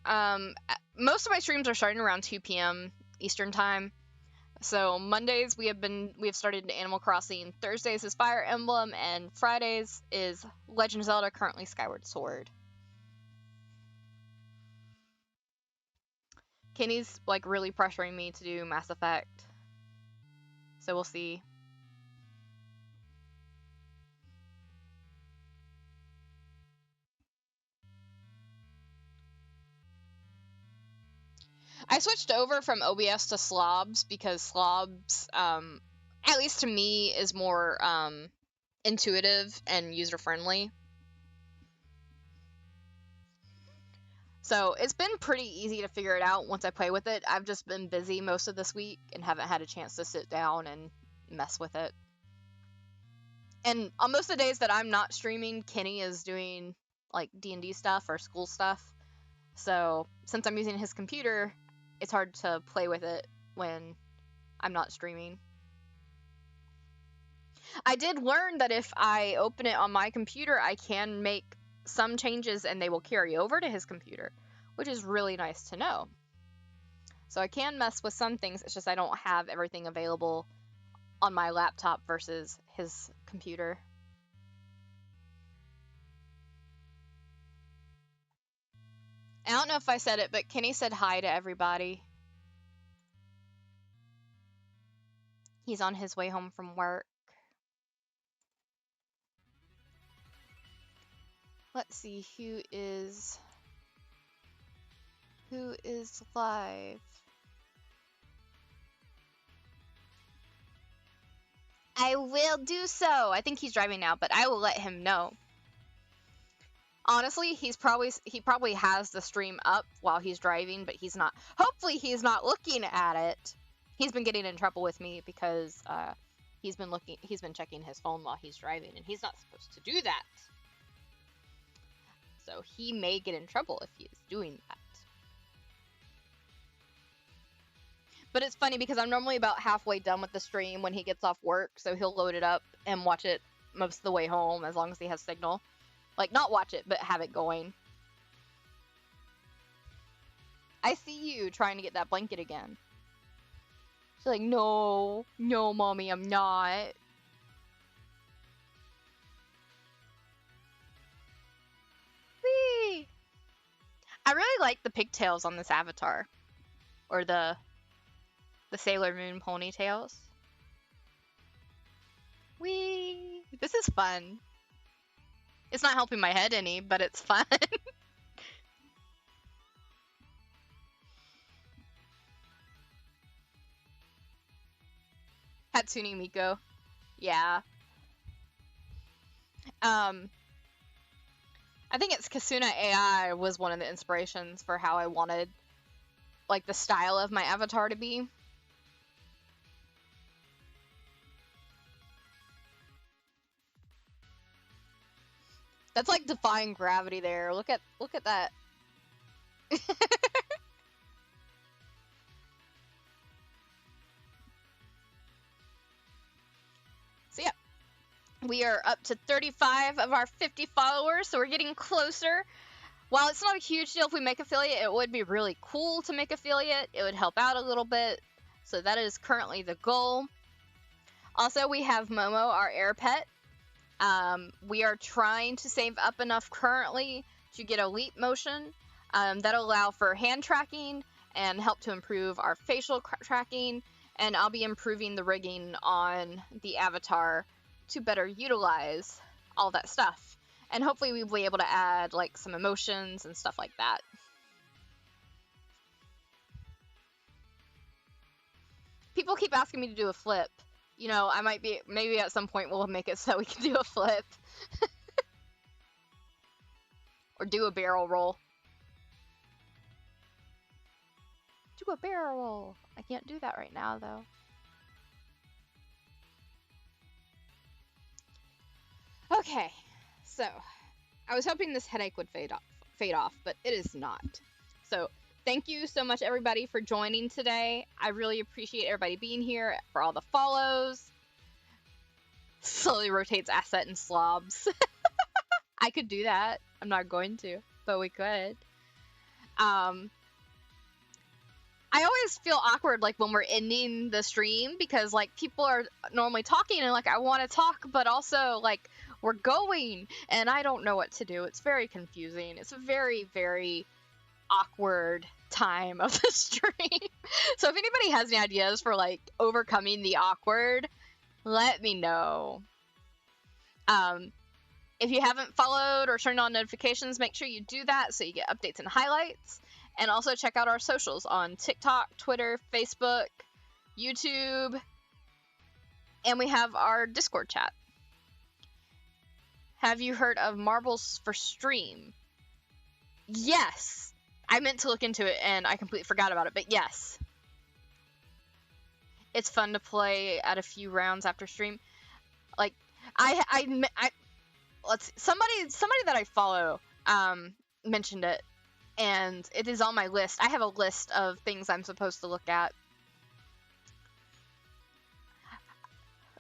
most of my streams are starting around 2 p.m. Eastern time. So Mondays we have started Animal Crossing, Thursdays is Fire Emblem, and Fridays is Legend of Zelda, currently Skyward Sword. Kenny's like really pressuring me to do Mass Effect. So we'll see. I switched over from OBS to Slobs because Slobs, at least to me, is more intuitive and user-friendly. So it's been pretty easy to figure it out once I play with it. I've just been busy most of this week and haven't had a chance to sit down and mess with it. And on most of the days that I'm not streaming, Kenny is doing like D&D stuff or school stuff. So since I'm using his computer, it's hard to play with it when I'm not streaming. I did learn that if I open it on my computer, I can make some changes and they will carry over to his computer, which is really nice to know. So I can mess with some things, it's just I don't have everything available on my laptop versus his computer. I don't know if I said it, but Kenny said hi to everybody. He's on his way home from work. Let's see who is live. I will do so. I think he's driving now, but I will let him know. Honestly, he probably has the stream up while he's driving, but he's not. Hopefully, he's not looking at it. He's been getting in trouble with me because he's been checking his phone while he's driving, and he's not supposed to do that. So he may get in trouble if he is doing that. But it's funny because I'm normally about halfway done with the stream when he gets off work, so he'll load it up and watch it most of the way home as long as he has signal. Like, not watch it, but have it going. I see you trying to get that blanket again. She's like, no, mommy, I'm not. Whee! I really like the pigtails on this avatar. Or the Sailor Moon ponytails. Whee! This is fun. It's not helping my head any, but it's fun. Hatsune Miku. Yeah. I think it's Kasuna AI was one of the inspirations for how I wanted, like, the style of my avatar to be. That's like defying gravity there. Look at that. So yeah, we are up to 35 of our 50 followers, so we're getting closer. While it's not a huge deal if we make affiliate, it would be really cool to make affiliate. It would help out a little bit. So that is currently the goal. Also, we have Momo, our air pet. We are trying to save up enough currently to get a leap motion that'll allow for hand tracking and help to improve our facial tracking. And I'll be improving the rigging on the avatar to better utilize all that stuff. And hopefully we'll be able to add like some emotions and stuff like that. People keep asking me to do a flip. You know, maybe at some point we'll make it so we can do a flip. Or do a barrel roll. Do a barrel roll. I can't do that right now, though. Okay, so I was hoping this headache would fade off, but it is not. So thank you so much, everybody, for joining today. I really appreciate everybody being here, for all the follows. Slowly rotates asset and slobs. I could do that. I'm not going to, but we could. I I always feel awkward like when we're ending the stream because like people are normally talking and like I want to talk, but also like we're going and I don't know what to do. It's very confusing. It's a very, very awkward time of the stream. So if anybody has any ideas for like overcoming the awkward, let me know. If you haven't followed or turned on notifications, make sure you do that so you get updates and highlights. And also check out our socials on TikTok, Twitter, Facebook, YouTube, and we have our Discord chat. Have you heard of Marbles for Stream? Yes! I meant to look into it and I completely forgot about it, but yes. It's fun to play at a few rounds after stream. Like, let's see, somebody that I follow mentioned it, and it is on my list. I have a list of things I'm supposed to look at.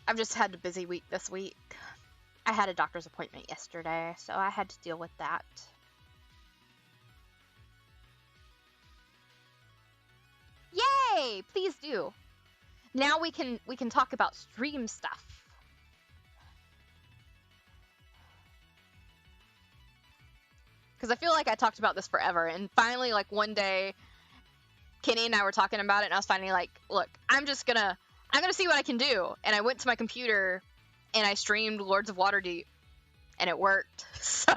I've just had a busy week this week. I had a doctor's appointment yesterday, so I had to deal with that. Yay! Please do. Now we can talk about stream stuff. Because I feel like I talked about this forever, and finally, like, one day, Kenny and I were talking about it, and I was finally like, look, I'm gonna see what I can do. And I went to my computer, and I streamed Lords of Waterdeep, and it worked. So...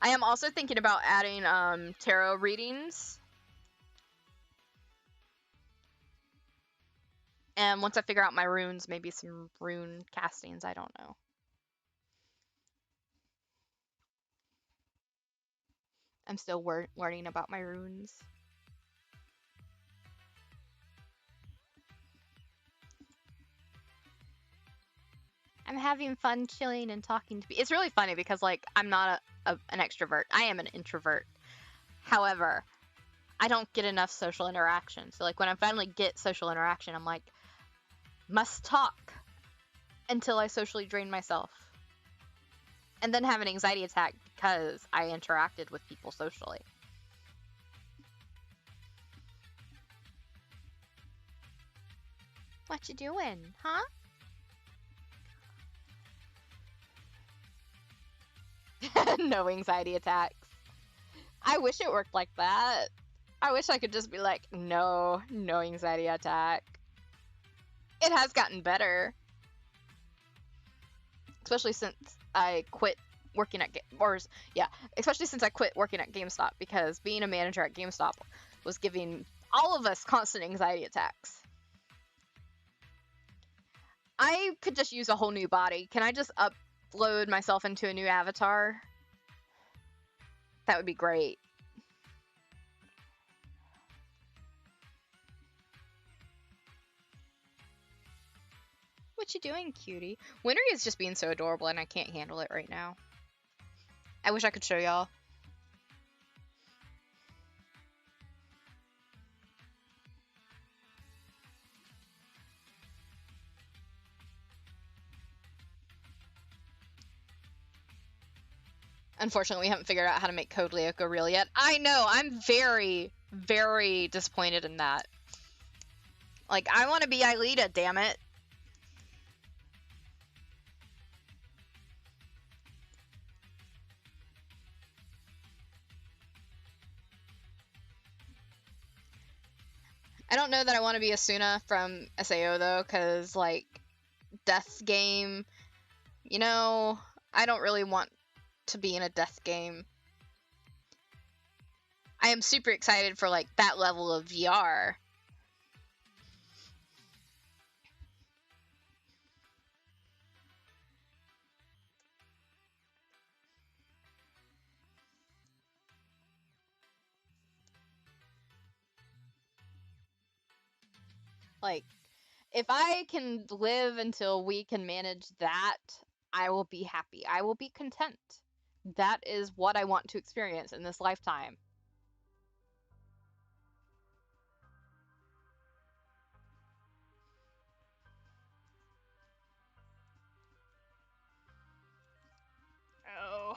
I am also thinking about adding tarot readings. And once I figure out my runes, maybe some rune castings, I don't know. I'm still learning about my runes. I'm having fun chilling and talking to people. It's really funny because, like, I'm not an extrovert. I am an introvert. However, I don't get enough social interaction. So, like, when I finally get social interaction, I'm like, must talk until I socially drain myself. And then have an anxiety attack because I interacted with people socially. What you doing, huh? No anxiety attacks. I wish it worked like that. I wish I could just be like, no anxiety attack. It has gotten better. Especially since I quit working at especially since I quit working at GameStop, because being a manager at GameStop was giving all of us constant anxiety attacks. I could just use a whole new body. Can I just upload myself into a new avatar? That would be great. What you doing, cutie? Winry is just being so adorable and I can't handle it right now. I wish I could show y'all. Unfortunately, we haven't figured out how to make Code Lyoko real yet. I know, I'm very, very disappointed in that. Like, I want to be Aelita, damn it. I don't know that I want to be Asuna from SAO, though, because, like, death game, you know, I don't really want to be in a death game. I am super excited for, like, that level of VR. Like, if I can live until we can manage that, I will be happy. I will be content. That is what I want to experience in this lifetime. Oh.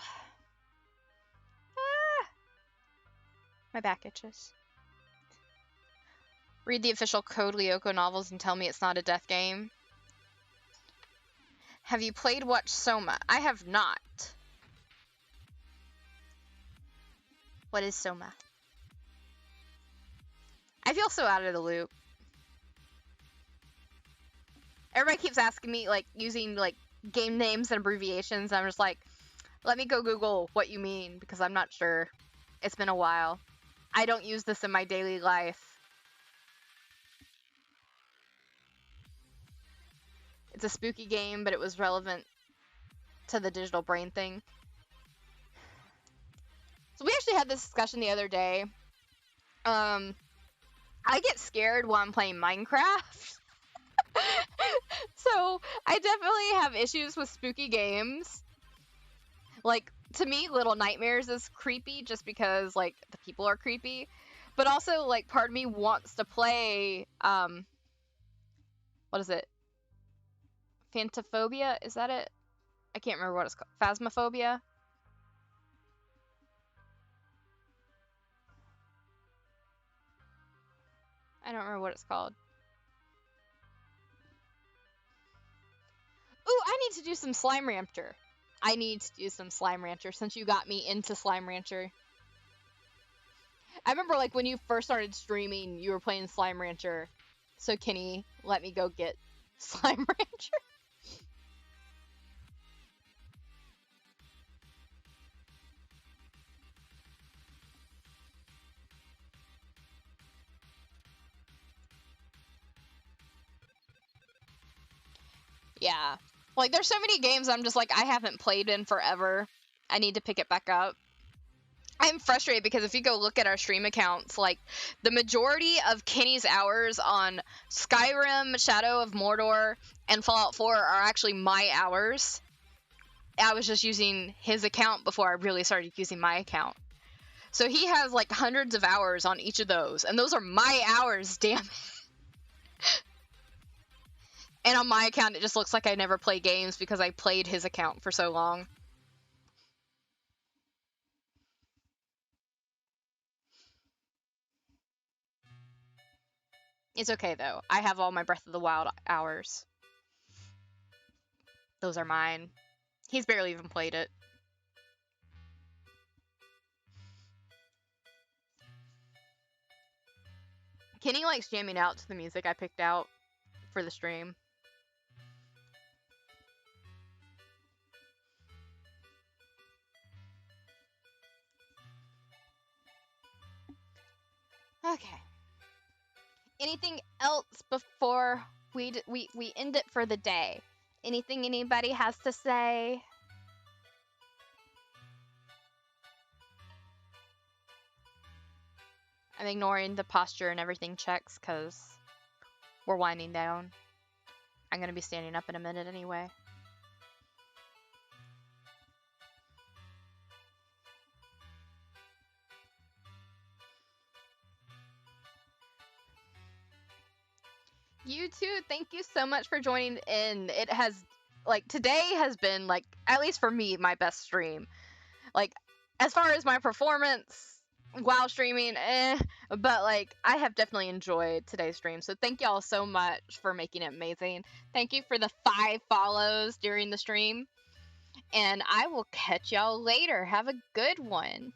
Ah. My back itches. Read the official Code Lyoko novels and tell me it's not a death game. Have you played Watch Soma? I have not. What is Soma? I feel so out of the loop. Everybody keeps asking me, like, using, like, game names and abbreviations. I'm just like, let me go Google what you mean, because I'm not sure. It's been a while. I don't use this in my daily life. It's a spooky game, but it was relevant to the digital brain thing. So we actually had this discussion the other day. I get scared while I'm playing Minecraft. So I definitely have issues with spooky games. Like, to me, Little Nightmares is creepy just because, like, the people are creepy. But also, like, part of me wants to play, what is it? Phantophobia? Is that it? I can't remember what it's called. Phasmophobia? I don't remember what it's called. Ooh, I need to do some Slime Rancher. I need to do some Slime Rancher since you got me into Slime Rancher. I remember, like, when you first started streaming, you were playing Slime Rancher. So Kenny let me go get Slime Rancher. Yeah. Like, there's so many games I'm just like, I haven't played in forever. I need to pick it back up. I'm frustrated because if you go look at our stream accounts, like, the majority of Kenny's hours on Skyrim, Shadow of Mordor, and Fallout 4 are actually my hours. I was just using his account before I really started using my account. So he has, like, hundreds of hours on each of those, and those are my hours, damn it. And on my account, it just looks like I never play games because I played his account for so long. It's okay, though. I have all my Breath of the Wild hours. Those are mine. He's barely even played it. Kenny likes jamming out to the music I picked out for the stream. Okay. Anything else before we end it for the day? Anything anybody has to say? I'm ignoring the posture and everything checks because we're winding down. I'm going to be standing up in a minute anyway. You too. Thank you so much for joining in. It has, like, today has been, like, at least for me, my best stream. Like, as far as my performance while streaming, but, like, I have definitely enjoyed today's stream. So thank y'all so much for making it amazing. Thank you for the 5 follows during the stream. And I will catch y'all later. Have a good one.